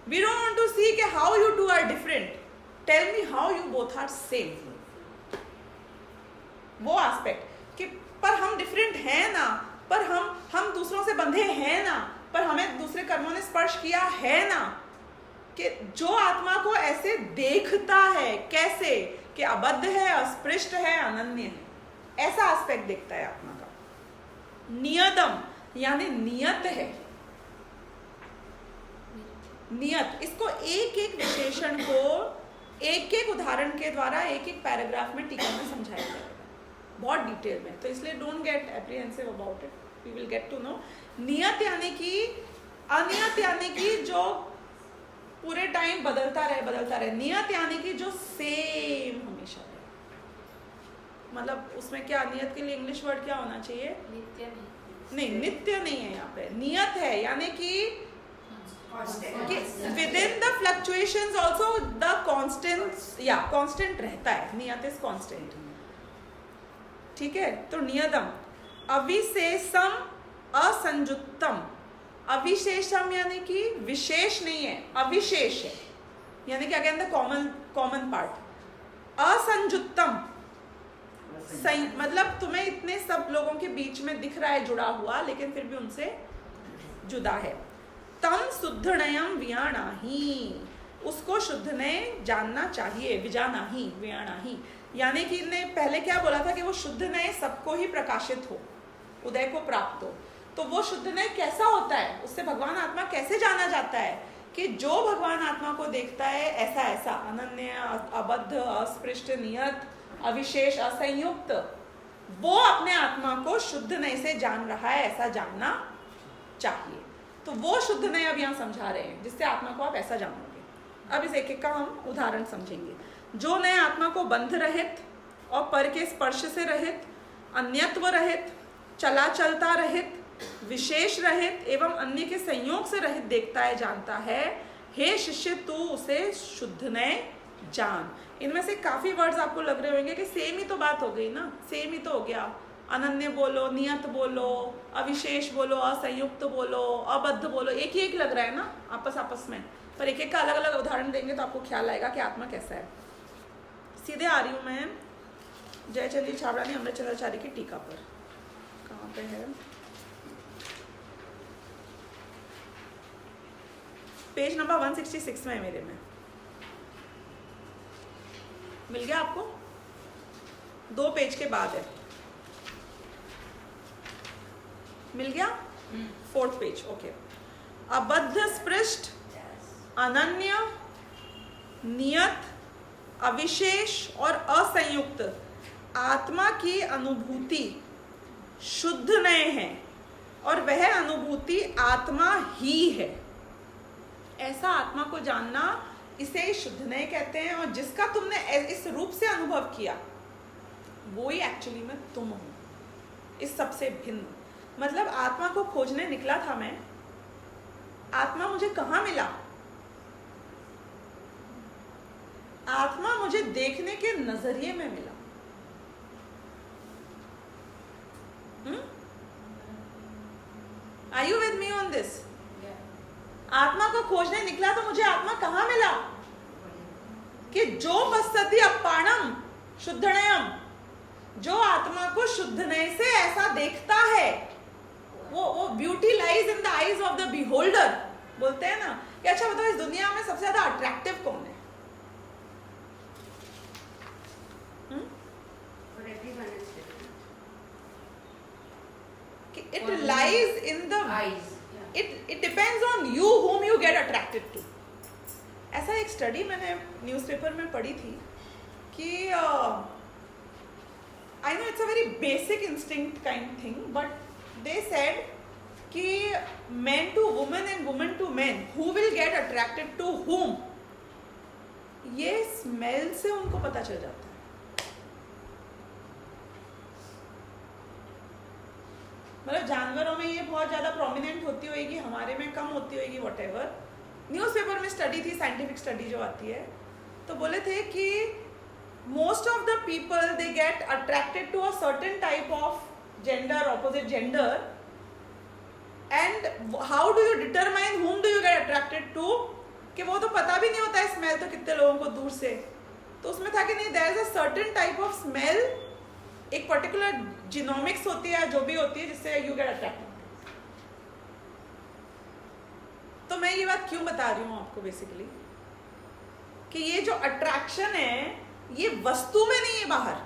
We don't want to see कि how you two are different. Tell me how you both are same. वो एस्पेक्ट कि पर हम डिफरेंट हैं ना, पर हम दूसरों से बंधे हैं ना, पर हमें दूसरे कर्मों ने स्पर्श किया है ना, कि जो आत्मा को ऐसे देखता है, कैसे कि अबद्ध है, अस्पृष्ट है, अनन्य है, ऐसा एस्पेक्ट देखता है आत्मा का। नियतम यानी नियत है, नियत। इसको एक एक विशेषण को एक एक उदाहरण के द्वारा एक एक पैराग्राफ में टीका में समझाया जाएगा बहुत डिटेल में, तो इसलिए don't get apprehensive about it, we will get to know. नियत यानी कि, अनियत यानी कि जो पूरे टाइम बदलता रहे। नियत यानी कि जो सेम हमेशा रहे। मतलब उसमें क्या, नियत के लिए इंग्लिश वर्ड क्या होना चाहिए? नित्य नहीं, नित्य नहीं है यहाँ पे, नियत है यानी कि with in the fluctuations also the constant रहता है। नियत इज कांस्टेंट, ठीक है। तो नियतम, अविशेषम असंजुक्तम। अविशेषम यानी कि विशेष नहीं है, अविशेष है, यानी कि अगेन द कॉमन पार्ट। असंजुक्तम मतलब तुम्हें इतने सब लोगों के बीच में दिख रहा है जुड़ा हुआ, लेकिन फिर भी उनसे जुदा है। तम शुद्धनयम वियाणा ही, उसको शुद्ध ने जानना चाहिए, विजाना ही, वियाणा ही, यानी कि इन्हें पहले क्या बोला था कि वो शुद्ध नय सबको ही प्रकाशित हो, उदय को प्राप्त हो। तो वो शुद्ध नय कैसा होता है, उससे भगवान आत्मा कैसे जाना जाता है कि जो भगवान आत्मा को देखता है ऐसा ऐसा, अनन्य, अबद्ध, अस्पृष्ट, नियत, अविशेष, असंयुक्त, वो अपने आत्मा को शुद्ध नय से जान रहा है, ऐसा जानना चाहिए। तो वो शुद्ध नय अब यहाँ समझा रहे हैं जिससे आत्मा को आप ऐसा जानोगे। अब इस एक एक का हम उदाहरण समझेंगे। जो नए आत्मा को बंध रहित और पर के स्पर्श से रहित, अन्यत्व रहित, चला चलता रहित, विशेष रहित एवं अन्य के संयोग से रहित देखता है, जानता है, हे शिष्य तू उसे शुद्ध नय जान। इनमें से काफी वर्ड्स आपको लग रहे होंगे कि सेम ही तो बात हो गई ना, सेम ही तो हो गया। अनन्य बोलो, नियत बोलो, अविशेष बोलो, असंयुक्त बोलो, अबद्ध बोलो, एक ही एक लग रहा है ना आपस में, पर एक एक का अलग अलग उदाहरण देंगे तो आपको ख्याल आएगा कि आत्मा कैसा है। सीधे आ रही हूँ मैं जयचंद्र छाबड़ानी अमृतचंद्राचार्य की टीका पर। कहाँ पे है? पेज नंबर 166 में है मेरे में। मिल गया आपको? 2 पेज के बाद है। मिल गया? 4th page, okay. अबद्ध स्पृष्ट, अनन्य, नियत, अविशेष और असंयुक्त आत्मा की अनुभूति शुद्ध नय है और वह अनुभूति आत्मा ही है। ऐसा आत्मा को जानना, इसे शुद्ध नय कहते हैं। और जिसका तुमने इस रूप से अनुभव किया वो ही एक्चुअली में तुम हो, इस सबसे भिन्न। मतलब आत्मा को खोजने निकला था मैं, आत्मा मुझे कहाँ मिला? आत्मा मुझे देखने के नजरिए में मिला। Are you with me on this? Yeah. आत्मा को खोजने निकला तो मुझे आत्मा कहाँ मिला? कि जो पश्यति अपाणम शुद्धनयम, जो आत्मा को शुद्धनय से ऐसा देखता है, वो beauty lies in the eyes of the beholder. बोलते हैं ना कि अच्छा बताओ इस दुनिया में सबसे ज्यादा अट्रैक्टिव कौन है? For everyone is different. कि it lies in the Eyes. it depends on you whom you get attracted to। ऐसा एक स्टडी मैंने न्यूज़पेपर में पढ़ी थी कि I know it's a very basic instinct kind thing, but they said कि men to women and women to men, who will get attracted to whom, ये smell से उनको पता चल जाता है। मतलब जानवरों में ये बहुत ज्यादा प्रोमिनेंट होती होगी, हमारे में कम होती होगी, व्हाटएवर। न्यूज़पेपर में स्टडी थी, साइंटिफिक स्टडी जो आती है, तो बोले थे कि most of the people they get attracted to a certain type of gender, opposite gender, and how do you determine whom do you get attracted to, कि वो तो पता भी नहीं होता है स्मेल तो कितने लोगों को दूर से। तो उसमें था कि नहीं, there is a certain type of smell, एक पर्टिकुलर जीनोमिक्स होती है, जो भी होती है, जिससे यू गेट अट्रैक्टेड। तो मैं ये बात क्यों बता रही हूँ आपको, बेसिकली कि ये जो अट्रैक्शन है ये वस्तु में नहीं है बाहर,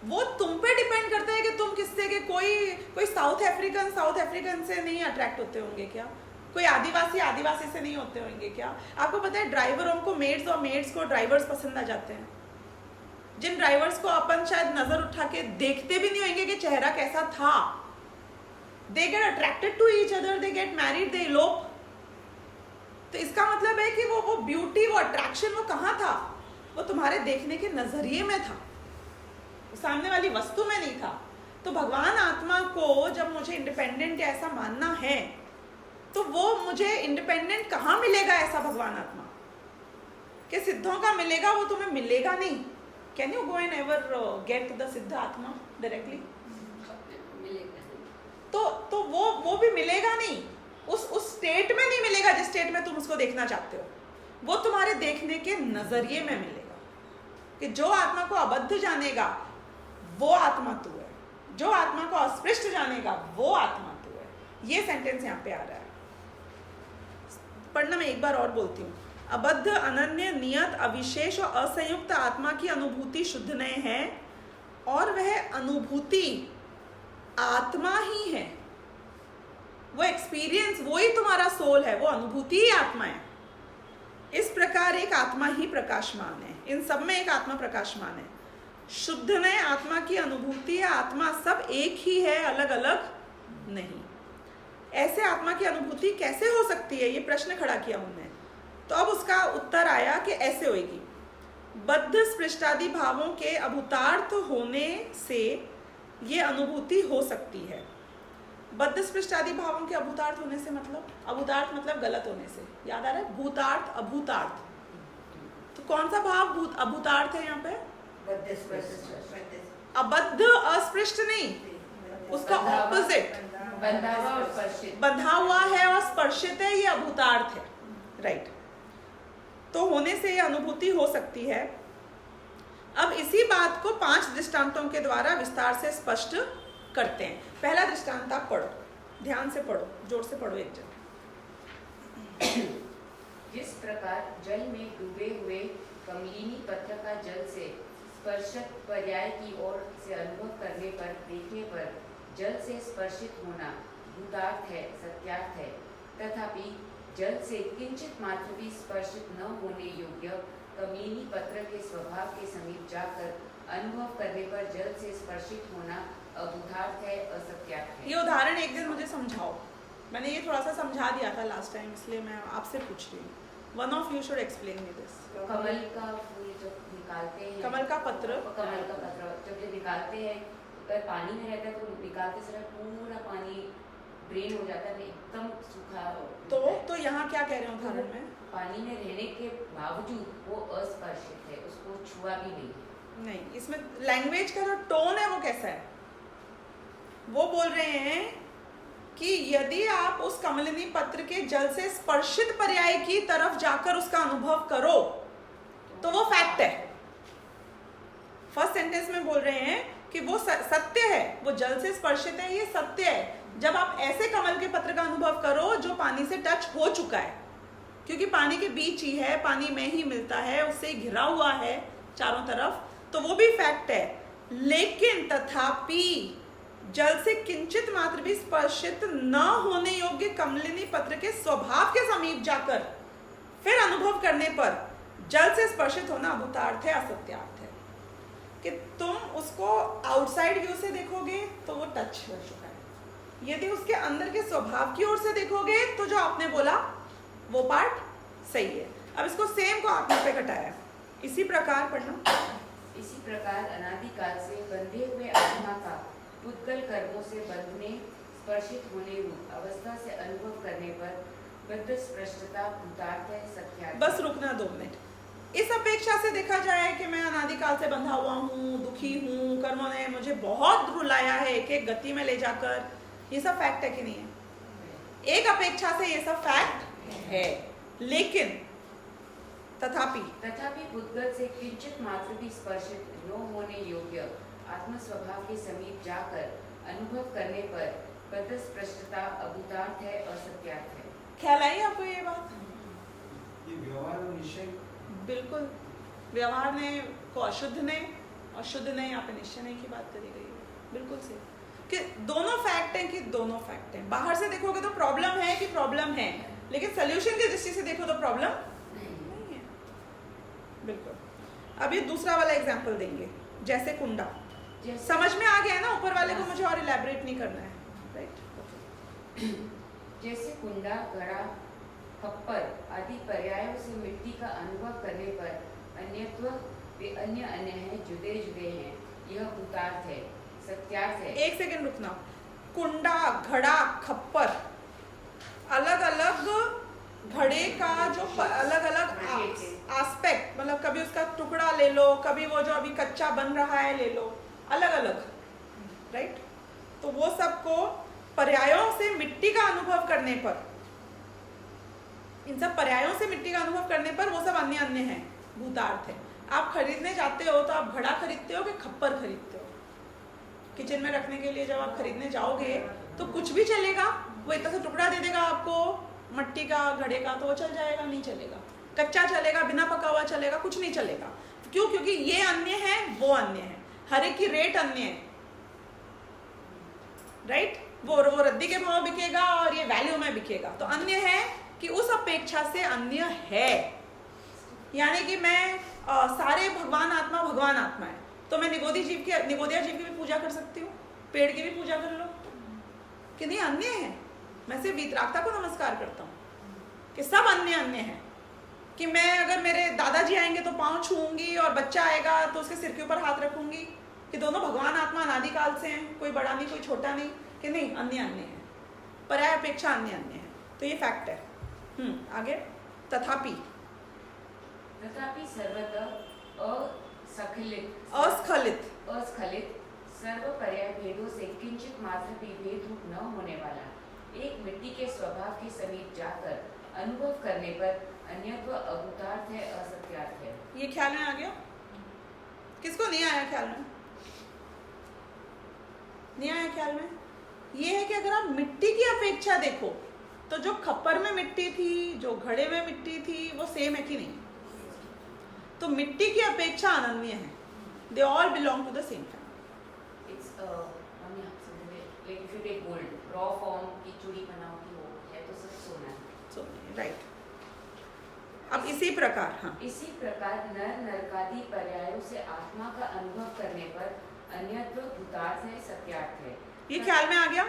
वो तुम पे डिपेंड करता है कि तुम किससे, के कोई साउथ अफ्रीकन से नहीं अट्रैक्ट होते होंगे क्या? कोई आदिवासी से नहीं होते होंगे क्या? आपको पता है ड्राइवरों को मेड्स और मेड्स को ड्राइवर्स पसंद आ जाते हैं। जिन ड्राइवर्स को अपन शायद नजर उठा के देखते भी नहीं होंगे कि चेहरा कैसा था, they get attracted to each other, they get married, they elope. तो इसका मतलब है कि वो ब्यूटी, वो अट्रैक्शन वो कहाँ था? वो तुम्हारे देखने के नजरिए में था, सामने वाली वस्तु में नहीं था। तो भगवान आत्मा को जब मुझे इंडिपेंडेंट या ऐसा मानना है, तो वो मुझे इंडिपेंडेंट कहाँ मिलेगा? ऐसा भगवान आत्मा के सिद्धों का मिलेगा, वो तुम्हें मिलेगा नहीं। Can you go and ever get the सिद्ध आत्मा डायरेक्टली? तो वो भी मिलेगा नहीं, उस स्टेट में नहीं मिलेगा जिस स्टेट में तुम उसको देखना चाहते हो। वो तुम्हारे देखने के नजरिए में मिलेगा कि जो आत्मा को अबद्ध जानेगा वो आत्मा तू है, जो आत्मा को अस्पृष्ट जानेगा वो आत्मा तू है। ये सेंटेंस यहाँ पे आ रहा है। पढ़ना मैं एक बार और बोलती हूँ। अबद्ध, अनन्य, नियत, अविशेष और असंयुक्त आत्मा की अनुभूति शुद्ध नय है, और वह अनुभूति आत्मा ही है। वो एक्सपीरियंस, वो ही तुम्हारा सोल है, वो अनुभूति ही आत्मा है। इस प्रकार एक आत्मा ही प्रकाशमान है, इन सब में एक आत्मा प्रकाशमान है। शुद्ध नय आत्मा की अनुभूति या आत्मा सब एक ही है, अलग अलग नहीं। ऐसे आत्मा की अनुभूति कैसे हो सकती है, ये प्रश्न खड़ा किया उन्होंने। तो अब उसका उत्तर आया कि ऐसे होगी। बद्ध स्पृष्टादि भावों के अभूतार्थ होने से ये अनुभूति हो सकती है। बद्ध स्पृष्टादि भावों के अभूतार्थ होने से मतलब, अभूतार्थ मतलब गलत होने से, याद आ रहा है? भूतार्थ, अभूतार्थ। तो कौन सा भाव अभूतार्थ है यहाँ पे? अबद्ध, अस्पृष्ट नहीं, उसका ऑपोजिट बंधा हुआ है और स्पर्शित है, ये अभूतार्थ है, राइट। तो होने से ये अनुभूति हो सकती है। अब इसी बात को 5 दृष्टांतों के द्वारा विस्तार से स्पष्ट करते हैं। पहला दृष्टांत आप पढ़ो, ध्यान से पढ़ो, जोर से पढ़ो एक जन। जिस प्रकार जल में डूबे हुए कमलिनी पत्र का जल से स्पर्शक पर्याय की ओर से अनुभव करने पर, देखने पर जल से स्पर्शित होना भूतार्थ है, सत्यार्थ है। तथापि जल से किंचित मात्र भी स्पर्शित न होने योग्य कमलिनी पत्र के स्वभाव के समीप जाकर अनुभव करने पर जल से स्पर्शित होना अभूतार्थ है, असत्यार्थ है। ये उदाहरण एक दिन मुझे समझाओ। मैंने ये थोड़ा सा समझा दिया था लास्ट टाइम, इसलिए मैं आपसे पूछ रही हूँ। One of you should explain me this. कमल का फूल जब निकालते हैं, कमल का पत्र, जब निकालते हैं, अगर पानी में रहता है तो निकालते समय पूरा पानी ड्रेन हो जाता है, एकदम सूखा। तो यहाँ क्या कह रहे हैं उदाहरण में? पानी में रहने के बावजूद वो अस्पर्शित है, उसको छुआ भी नहीं। नहीं, इसमें लैंग्वेज का जो टोन है वो कैसा है? वो बोल रहे हैं कि यदि आप उस कमलिनी पत्र के जल से स्पर्शित पर्याय की तरफ जाकर उसका अनुभव करो तो वो फैक्ट है। फर्स्ट सेंटेंस में बोल रहे हैं कि वो सत्य है, वो जल से स्पर्शित है, ये सत्य है। जब आप ऐसे कमल के पत्र का अनुभव करो जो पानी से टच हो चुका है, क्योंकि पानी के बीच ही है, पानी में ही मिलता है, उससे घिरा हुआ है चारों तरफ, तो वो भी फैक्ट है। लेकिन तथापि जल से किंचित मात्र भी स्पर्शित न होने योग्य कमलिनी पत्र के स्वभाव के समीप जाकर फिर अनुभव करने पर जल से स्पर्शित होना अभूतार्थ है, असत्यार्थ है। कि तुम उसको आउटसाइड व्यू से देखोगे तो वो टच हो चुका है, यदि उसके अंदर के स्वभाव की ओर से देखोगे तो जो आपने बोला वो पार्ट सही है। अब इसको सेम को आपने पे घटाया, इसी प्रकार पढ़ना। इसी प्रकार अनादिकाल से बंधे हुए आत्मा का पुद्गल कर्मों से बंधने स्पर्शित होने रूप अवस्था से अनुभव करने पर बद्ध स्पष्टता भूतार्थ है, सत्यार्थ। बस रुकना 2 मिनट। इस अपेक्षा से देखा जाए कि मैं अनादिकाल से बंधा हुआ हूँ, दुखी हूँ, कर्मों ने मुझे बहुत रुलाया है एक एक गति में ले जाकर, ये सब फैक्ट है कि नहीं है? एक अपेक्षा से ये सब फैक्ट है, लेकिन तथापि पुद्गल से किंचित मात्र भी स्पर्शित न होने योग्य आत्म स्वभाव के समीप जाकर अनुभव करने पर बद्ध स्पष्टता अभूतार्थ है, असत्यार्थ है। ख्याल आई आपको ये बात? ये व्यवहार और निश्चय बिल्कुल, व्यवहार ने को अशुद्ध ने और शुद्ध ने यहाँ पे निश्चय ने की बात करी गई है। बिल्कुल सही कि दोनों फैक्ट हैं, कि दोनों फैक्ट हैं। बाहर से देखोगे तो प्रॉब्लम है कि प्रॉब्लम है, लेकिन सोल्यूशन की दृष्टि से देखो तो प्रॉब्लम नहीं है। बिल्कुल। अब ये दूसरा वाला एग्जांपल देंगे, जैसे कुंडा। समझ में आ गया है ना? ऊपर वाले को मुझे और इलैबोरेट नहीं करना है, राइट? जैसे कुंडा, घड़ा, खप्पर आदि पर्यायों से मिट्टी का अनुभव करने पर अन्यत्व वे अन्य हैं, जुदे जुदे हैं, यह भूतार्थ है, सत्यार्थ है। एक सेकंड रुकना। कुंडा, घड़ा, खप्पर, अलग अलग घड़े का जो अलग अलग एस्पेक्ट, मतलब कभी उसका टुकड़ा ले लो, कभी वो जो अभी कच्चा बन रहा है ले लो, अलग अलग, राइट? तो वो सबको पर्यायों से मिट्टी का अनुभव करने पर, इन सब पर्यायों से मिट्टी का अनुभव करने पर वो सब अन्य अन्य हैं, भूतार्थ है। आप खरीदने जाते हो तो आप घड़ा खरीदते हो कि खप्पर खरीदते हो? किचन में रखने के लिए जब आप खरीदने जाओगे तो कुछ भी चलेगा, वो इतना सा टुकड़ा दे देगा आपको मट्टी का, घड़े का, तो वो चल जाएगा? नहीं चलेगा। कच्चा चलेगा, बिना पका हुआ चलेगा, कुछ नहीं चलेगा। क्यों? क्योंकि ये अन्य है, वो अन्य है, हर एक की रेट अन्य है, राइट? वो रद्दी के भाव बिकेगा और ये वैल्यू में बिकेगा, तो अन्य है कि उस अपेक्षा से अन्य है। यानी कि मैं सारे भगवान आत्मा है, तो मैं निगोदिया जीव की भी पूजा कर सकती हूँ, पेड़ की भी पूजा कर लो, कि नहीं अन्य है। मैं सिर्फ वीतरागता को नमस्कार करता हूँ कि सब अन्य अन्य है। कि मैं अगर मेरे दादाजी आएंगे तो पाँव छूऊंगी और बच्चा आएगा तो उसके सिर के ऊपर हाथ रखूंगी, कि दोनों भगवान आत्मा अनादिकाल से हैं, कोई बड़ा नहीं कोई छोटा नहीं, कि नहीं अन्य अन्य है, पर्याय अपेक्षा अन्य अन्य है। तो ये फैक्ट है। आगे। तथापि सर्वतः अस्खलित सर्व पर्याय भेदों से किंचित मात्र भी भेद रूप न होने वाला एक मिट्टी के स्वभाव के समीप जाकर अनुभव करने पर अन्यत्व अभूतार्थ है, असत्यार्थ है। ये ख्याल में आ गया? किसको नहीं आया ख्याल में? नहीं आया ख्याल में? ये है कि अगर आप मिट्टी की अपेक्षा देखो तो जो खप्पर में मिट्टी थी, जो घड़े में मिट्टी थी, वो सेम है कि नहीं? तो मिट्टी की अपेक्षा अनन्य है। They all belong to the same family. It's like if you take gold raw form की चूड़ी बनाओगी, वो है तो सब सोना है। सोना, राइट। अब इसी प्रकार, हाँ, इसी प्रकार नर नरकादि पर्यायों से आत्मा का अनुभव करने पर अन्यत्व भूतार्थ है, सत्यार्थ है। ये ख्याल में आ गया?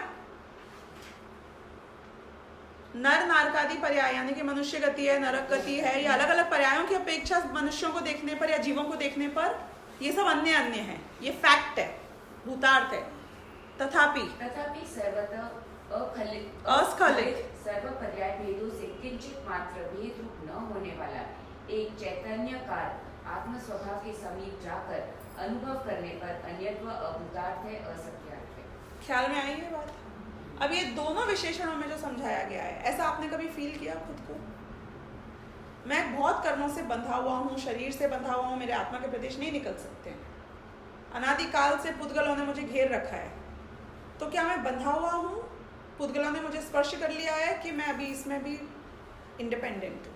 नर नारकादि पर्याय यानी कि मनुष्य गति है, नरक गति है, ये अलग अलग पर्यायों की अपेक्षा मनुष्यों को देखने पर या जीवों को देखने पर ये सब अन्य अन्य है, ये फैक्ट है, भूतार्थ है। तथापि सर्वतः अस्खलित सर्व पर्याय भेदों से किंचित मात्र भेद रूप न होने वाला एक चैतन्यकार आत्म स्वभाव के समीप जाकर अनुभव करने पर अन्यत्व अभूतार्थ है, असत्यार्थ है। ख्याल में आई ये बात? अब ये दोनों विशेषणों में जो समझाया गया है, ऐसा आपने कभी फील किया खुद को? मैं बहुत कर्मों से बंधा हुआ हूँ, शरीर से बंधा हुआ हूँ, मेरे आत्मा के प्रदेश नहीं निकल सकते हैं, अनादिकाल से पुद्गलों ने मुझे घेर रखा है, तो क्या मैं बंधा हुआ हूँ? पुद्गलों ने मुझे स्पर्श कर लिया है कि मैं अभी इसमें भी इंडिपेंडेंट हूँ?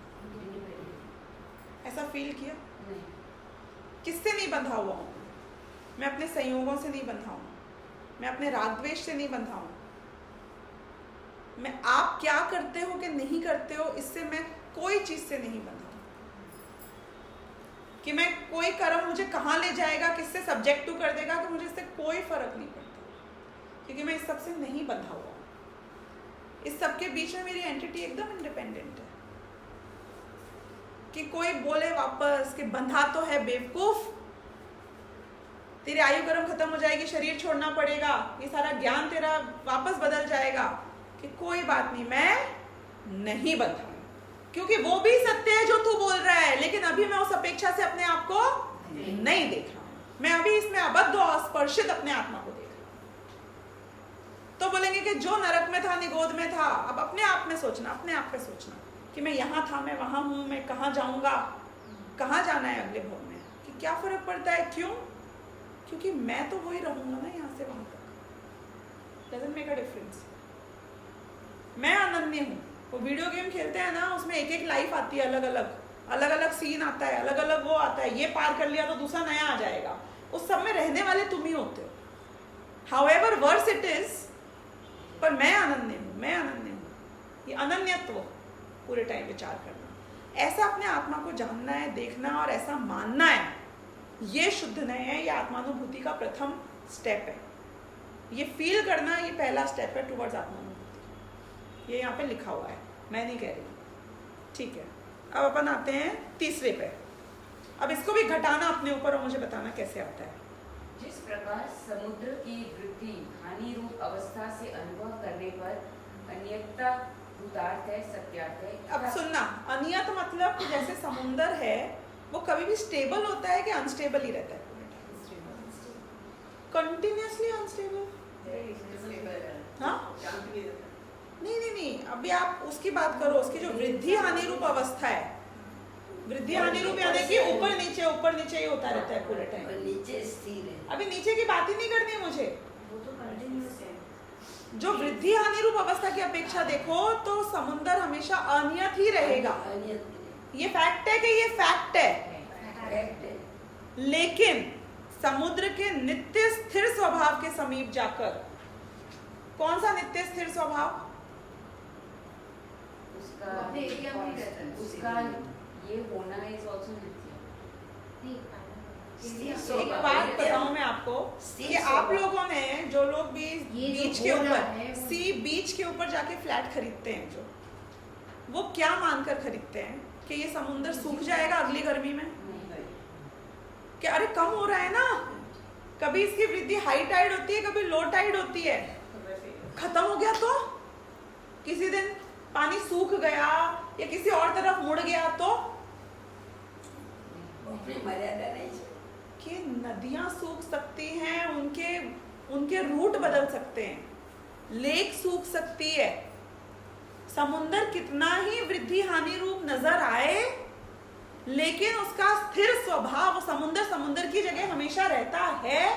ऐसा फील किया? नहीं। किससे नहीं बंधा हुआ हूँ? मैं अपने संयोगों से नहीं बंधा हूँ, मैं अपने राग द्वेष से नहीं बंधा हूँ, मैं आप क्या करते हो कि नहीं करते हो इससे मैं कोई चीज से नहीं बंधा हूँ, कि मैं कोई कर्म मुझे कहाँ ले जाएगा, किससे सब्जेक्ट टू कर देगा, कि मुझे इससे कोई फर्क नहीं पड़ता, क्योंकि मैं इस सब से नहीं बंधा हुआ हूँ। इस सब के बीच में मेरी एंटिटी एकदम इंडिपेंडेंट है। कि कोई बोले वापस कि बंधा तो है बेवकूफ, तेरी आयु कर्म खत्म हो जाएगी, शरीर छोड़ना पड़ेगा, ये सारा ज्ञान तेरा वापस बदल जाएगा, कि कोई बात नहीं, मैं नहीं बंधा, क्योंकि वो भी सत्य है जो तू बोल रहा है, लेकिन अभी मैं उस अपेक्षा से अपने आप को नहीं देख रहा हूं, मैं अभी इसमें अबद्ध और स्पर्शित अपने आत्मा को देख रहा हूं। तो बोलेंगे कि जो नरक में था निगोद में था, अब अपने आप में सोचना, अपने आप पे सोचना कि मैं यहाँ था, मैं वहां हूं, मैं कहाँ जाऊंगा, कहाँ जाना है अगले भव में, कि क्या फर्क पड़ता है? क्यों? क्योंकि मैं तो वही रहूंगा ना यहाँ से वहां तक। Doesn't make a difference. मैं अनन्य हूँ। वो वीडियो गेम खेलते हैं ना, उसमें एक एक लाइफ आती है, अलग अलग सीन आता है, अलग अलग वो आता है, ये पार कर लिया तो दूसरा नया आ जाएगा, उस सब में रहने वाले तुम ही होते हो, हाउएवर वर्स इट इज, पर मैं अनन्य हूँ, मैं अनन्य हूँ। ये अनन्यत्व पूरे टाइम विचार करना, ऐसा अपने आत्मा को जानना है, देखना और ऐसा मानना है, ये शुद्ध नय है, ये आत्मानुभूति का प्रथम स्टेप है। ये फील करना, ये पहला स्टेप है टुवर्ड्स आत्मानुभूति। ये यहाँ पे लिखा हुआ है, मैं नहीं कह रही। ठीक है, अब अपन आते हैं तीसरे पे। अब इसको भी घटाना अपने ऊपर और मुझे बताना कैसे आता है। जिस प्रकार समुद्र की वृद्धि हानि रूप अवस्था से अनुभव करने पर अनियतता भूतार्थ है, सत्यार्थ है। अब सुनना, अनियत मतलब कि जैसे समुंदर है, वो कभी भी स्टेबल होता है कि अनस्टेबल ही रहता है? Continuously unstable. हाँ, नहीं, अभी आप उसकी बात करो, उसकी जो वृद्धि हानि रूप अवस्था है, वृद्धि हानि रूप यानी कि ऊपर नीचे ही होता रहता है पूरे टाइम, नीचे स्थिर है। अभी नीचे की बात ही नहीं करनी मुझे। वो तो कंटिन्यूस है। जो वृद्धि हानि रूप अवस्था की अपेक्षा देखो तो समुंदर हमेशा अनियत ही रहेगा। ये फैक्ट है कि ये फैक्ट है, लेकिन समुद्र के नित्य स्थिर स्वभाव के समीप जाकर, कौन सा नित्य स्थिर स्वभाव? उसका ये होना इज आल्सो एक बात बताऊं मैं आपको कि आप लोगों ने, जो लोग भी बीच के ऊपर बीच के ऊपर जाके फ्लैट खरीदते हैं, जो वो क्या मानकर खरीदते हैं कि ये समुद्र सूख जाएगा अगली गर्मी में, कि अरे कम हो रहा है ना, कभी इसकी वृद्धि हाई टाइड होती है, कभी लो टाइड होती है, खत्म हो गया तो किसी दिन पानी सूख गया या किसी और तरफ मुड़ गया तो मर्यादा नहीं है कि नदियां सूख सकती हैं, उनके रूट बदल सकते हैं, लेक सूख सकती है, समुंदर कितना ही वृद्धि हानि रूप नजर आए, लेकिन उसका स्थिर स्वभाव समुंदर की जगह हमेशा रहता है,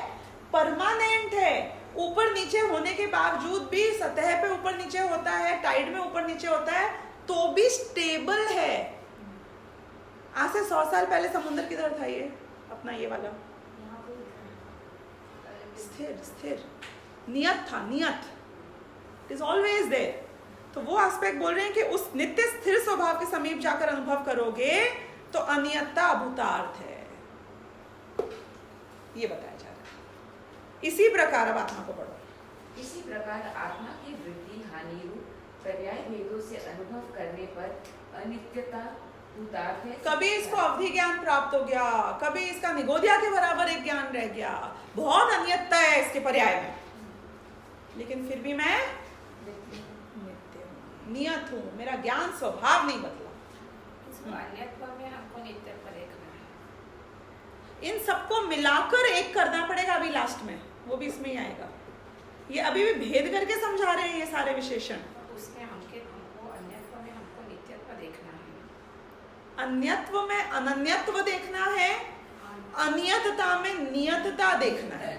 परमानेंट है। ऊपर नीचे होने के बावजूद भी, सतह पे ऊपर नीचे होता है, टाइड में ऊपर नीचे होता है, तो भी स्टेबल है। आज से 100 साल पहले समुद्र किधर था? ये अपना ये वाला स्थिर नियत था, नियत, इट इज ऑलवेज देयर। तो वो एस्पेक्ट बोल रहे हैं कि उस नित्य स्थिर स्वभाव के समीप जाकर अनुभव करोगे तो अनियतता अभूतार्थ है, ये बताया जा रहा है। इसी प्रकार अब आत्मा को पढ़ो। इसी प्रकार आत्मा की वृद्धि हानि रूप पर्याय भेदों से अनुभव करने पर अनित्यता भूतार्थ है। कभी इसको अवधि ज्ञान प्राप्त हो गया, कभी इसका निगोदिया के बराबर एक ज्ञान रह गया, बहुत अनियतता है इसके पर्याय में, लेकिन फिर भी मैं नित्य हूँ, नियत हूँ, मेरा ज्ञान स्वभाव नहीं बदला। अन्यत्व में हमको नित्यत्व देखना है। इन सबको मिलाकर एक करना पड़ेगा अभी लास्ट में, वो भी इसमें ही आएगा। ये अभी भी भेद करके समझा रहे हैं ये सारे विशेषण। उसमें हमको अन्यत्व में हमको नित्यत्व देखना है, अन्यत्व में अनन्यत्व देखना है, अनियतता में नियतता देखना है।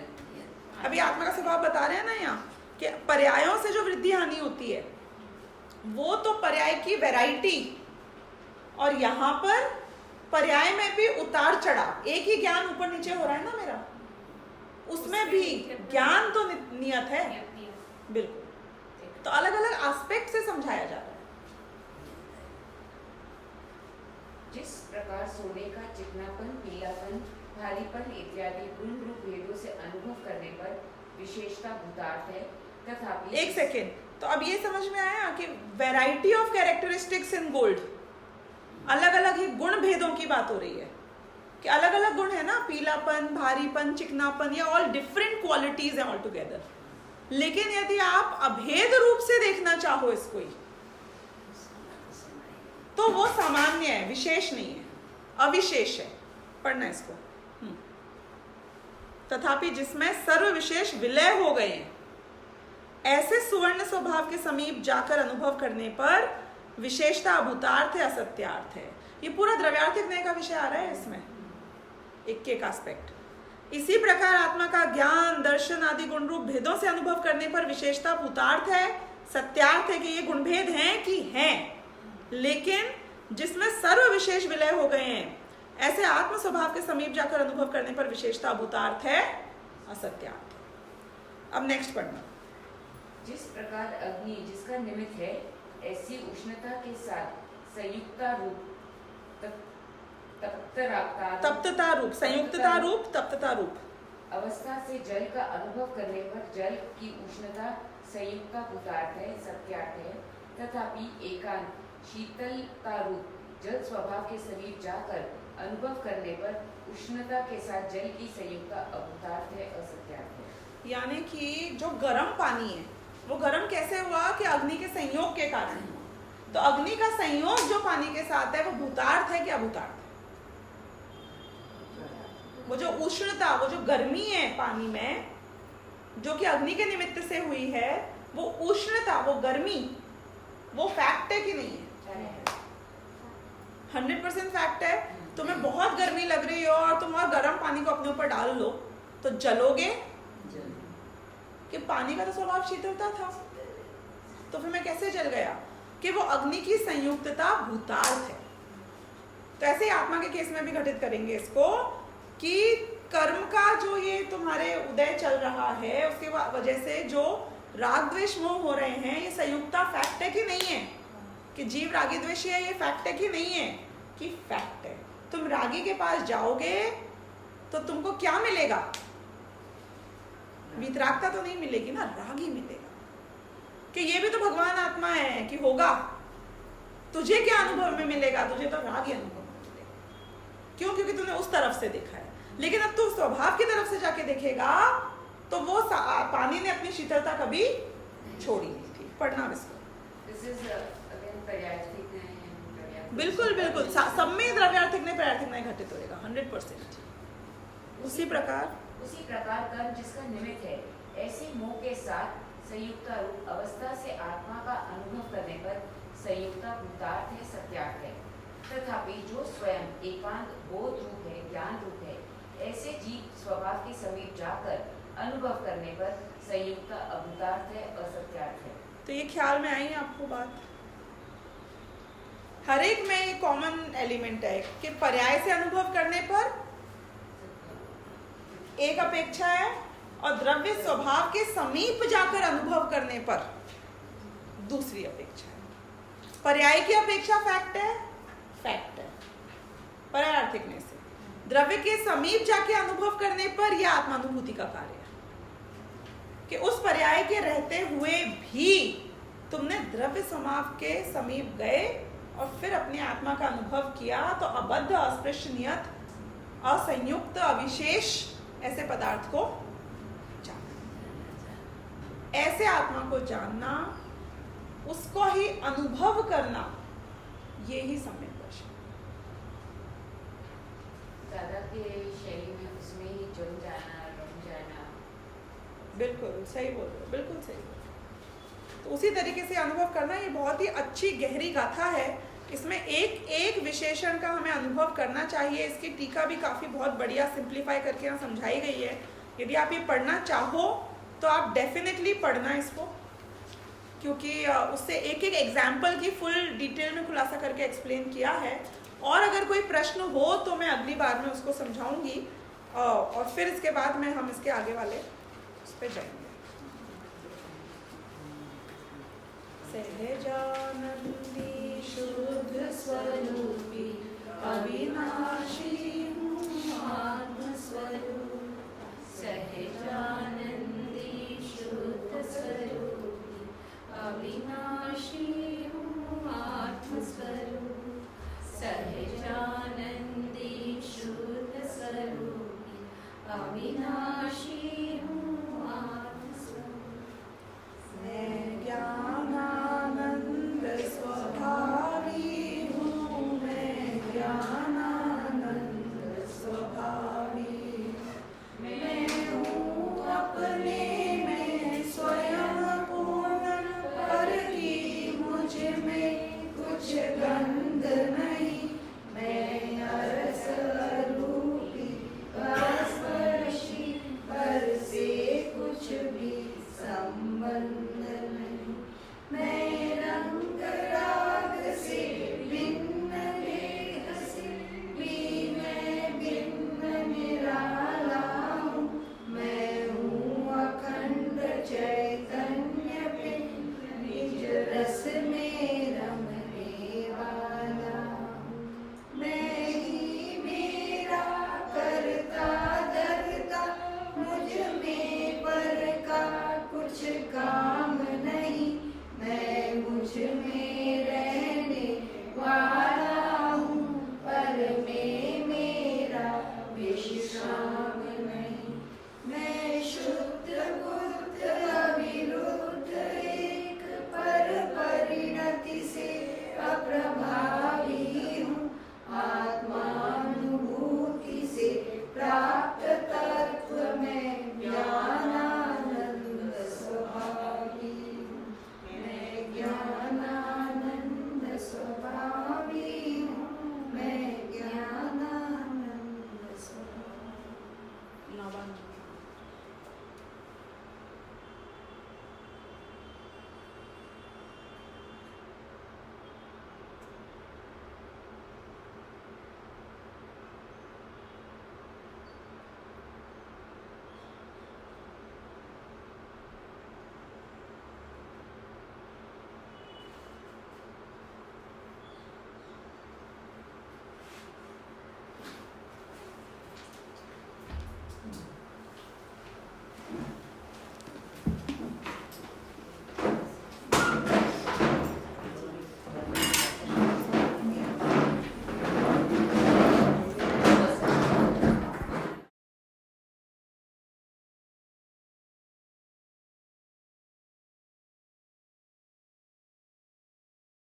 अभी आत्मा का स्वभाव बता रहे हैं ना यहाँ कि पर्यायों से जो वृद्धि हानि होती है वो तो पर्याय की वैरायटी, और यहाँ पर पर्याय में भी उतार चढ़ाव, एक ही ज्ञान ऊपर नीचे हो रहा है ना मेरा, उसमें भी ज्ञान तो नियत है बिल्कुल। तो अलग अलग एस्पेक्ट से समझाया जा रहा है। जिस प्रकार सोने का चिकनापन, पीलापन, भारीपन इत्यादि गुण रूप भेदों से अनुभव करने पर विशेषता भूतार्थ है, तथापि एक सेकेंड, तो अब ये समझ में आया कि variety of characteristics in gold, अलग अलग ही गुण भेदों की बात हो रही है कि अलग अलग गुण है ना, पीलापन, भारीपन, चिकनापन, ये ऑल डिफरेंट क्वालिटीज हैं ऑल टुगेदर। लेकिन यदि आप अभेद रूप से देखना चाहो इसको ही, तो वो सामान्य है, विशेष नहीं है, अविशेष है। पढ़ना इसको। तथापि जिसमें सर्व विशेष विलय हो गए हैं, ऐसे सुवर्ण स्वभाव के समीप जाकर अनुभव करने पर विशेषता अभूतार्थ है, असत्यार्थ है। ये पूरा द्रव्यार्थिक न्याय का विषय आ रहा है इसमें, एक एक एस्पेक्ट। इसी प्रकार आत्मा का ज्ञान, दर्शन आदि गुण रूप भेदों से अनुभव करने पर विशेषता भूतार्थ है, सत्यार्थ है कि ये गुण भेद हैं कि हैं, लेकिन जिसमें सर्व विशेष विलय हो गए हैं, ऐसे आत्म स्वभाव के समीप जाकर अनुभव करने पर विशेषता भूतार्थ है, असत्यार्थ है। अब नेक्स्ट पढ़ना। जिस प्रकार अग्नि जिसका निमित्त है, ऐसी उष्णता के साथ संयुक्ता रूप तप्तता रूप, संयुक्तता रूप, तप्तता रूप अवस्था से जल का अनुभव करने पर जल की उष्णता संयुक्ता भूतार्थ है, सत्यार्थ है। तथापि एकांत शीतलता रूप जल स्वभाव के समीप जाकर अनुभव करने पर उष्णता के साथ जल की संयुक्ता अभूतार्थ है, असत्यार्थ है। यानी कि जो गर्म पानी है वो गर्म कैसे हुआ कि अग्नि के संयोग के कारण हुआ। तो अग्नि का संयोग जो पानी के साथ है वो भूतार्थ है कि अभूतार्थ है? वो जो उष्णता, वो जो गर्मी है पानी में जो कि अग्नि के निमित्त से हुई है, वो उष्णता, वो गर्मी, वो फैक्ट है कि नहीं है? 100% फैक्ट है। तुम्हें बहुत गर्मी लग रही हो और तुम और गर्म पानी को अपने ऊपर डाल लो तो जलोगे, कि पानी का तो स्वभाव शीतलता था, तो फिर मैं कैसे जल गया? कि वो अग्नि की संयुक्तता भूतार्थ है। तो ऐसे ही आत्मा के केस में भी घटित करेंगे इसको कि कर्म का जो ये तुम्हारे उदय चल रहा है, उसके वजह से जो राग द्वेष मोह हो रहे हैं, ये संयुक्ता फैक्ट है कि नहीं है? कि जीव रागी द्वेषी है, ये फैक्ट है कि नहीं है? कि फैक्ट है। तुम रागी के पास जाओगे तो तुमको क्या मिलेगा? वितरागता तो नहीं मिलेगी ना, रागी मिलेगा। कि ये भी तो भगवान आत्मा है कि होगा, तुझे क्या अनुभव में मिलेगा? तुझे तो रागी अनुभव में मिलेगा। क्यों? क्योंकि तूने उस तरफ से देखा है। लेकिन अब तू स्वभाव की तरफ से जाके देखेगा तो वो पानी ने अपनी शीतलता कभी छोड़ी नहीं थी। पढ़ना इसको। बिल्कुल बिल्कुल, सब में द्रव्यार्थिक ने प्रार्थिक नहीं घटित होगा 100%। उसी प्रकार कर्म जिसका निमित्त है, ऐसे मोह के साथ संयुक्ता रूप अवस्था से आत्मा का अनुभव करने पर संयुक्ता भूतार्थ है, सत्यार्थ है। तथापि जो स्वयं एकांत बोध रूप है, ज्ञान रूप है, ऐसे जीव स्वभाव के समीप जाकर अनुभव करने पर संयुक्ता अभूतार्थ है, असत्यार्थ है। तो ये ख्याल में आई आपको बात? हर एक में ये कॉमन एलिमेंट है कि पर्याय से अनुभव करने पर एक अपेक्षा है और द्रव्य स्वभाव के समीप जाकर अनुभव करने पर दूसरी अपेक्षा है। पर्याय की अपेक्षा फैक्ट है, फैक्ट है पर्यायार्थिकने से। द्रव्य के समीप जाके अनुभव करने पर यह आत्मानुभूति का कार्य है कि उस पर्याय के रहते हुए भी तुमने द्रव्य स्वभाव के समीप गए और फिर अपने आत्मा का अनुभव किया, तो अबद्ध, अस्पृश्य, नियत, असंयुक्त, अविशेष ऐसे पदार्थ को जानना। ऐसे आत्मा को जानना, उसको ही अनुभव करना, ये ही सम्यक दर्शन। दादा के शैली में उसमें ही जम जाना, रम जाना, बिल्कुल सही बोल रहे हो, बिल्कुल सही बोल रहे हो। तो उसी तरीके से अनुभव करना, ये बहुत ही अच्छी गहरी गाथा है। इसमें एक एक विशेषण का हमें अनुभव करना चाहिए। इसकी टीका भी काफ़ी बहुत बढ़िया सिंप्लीफाई करके यहाँ समझाई गई है। यदि आप ये पढ़ना चाहो तो आप डेफिनेटली पढ़ना इसको, क्योंकि उससे एक एक एग्जाम्पल की फुल डिटेल में खुलासा करके एक्सप्लेन किया है। और अगर कोई प्रश्न हो तो मैं अगली बार में उसको समझाऊंगी, और फिर इसके बाद में हम इसके आगे वाले उस पर जाएंगे। सहजानंदी शुद्ध स्वरूपी अविनाशी आत्मस्वरूप सहजा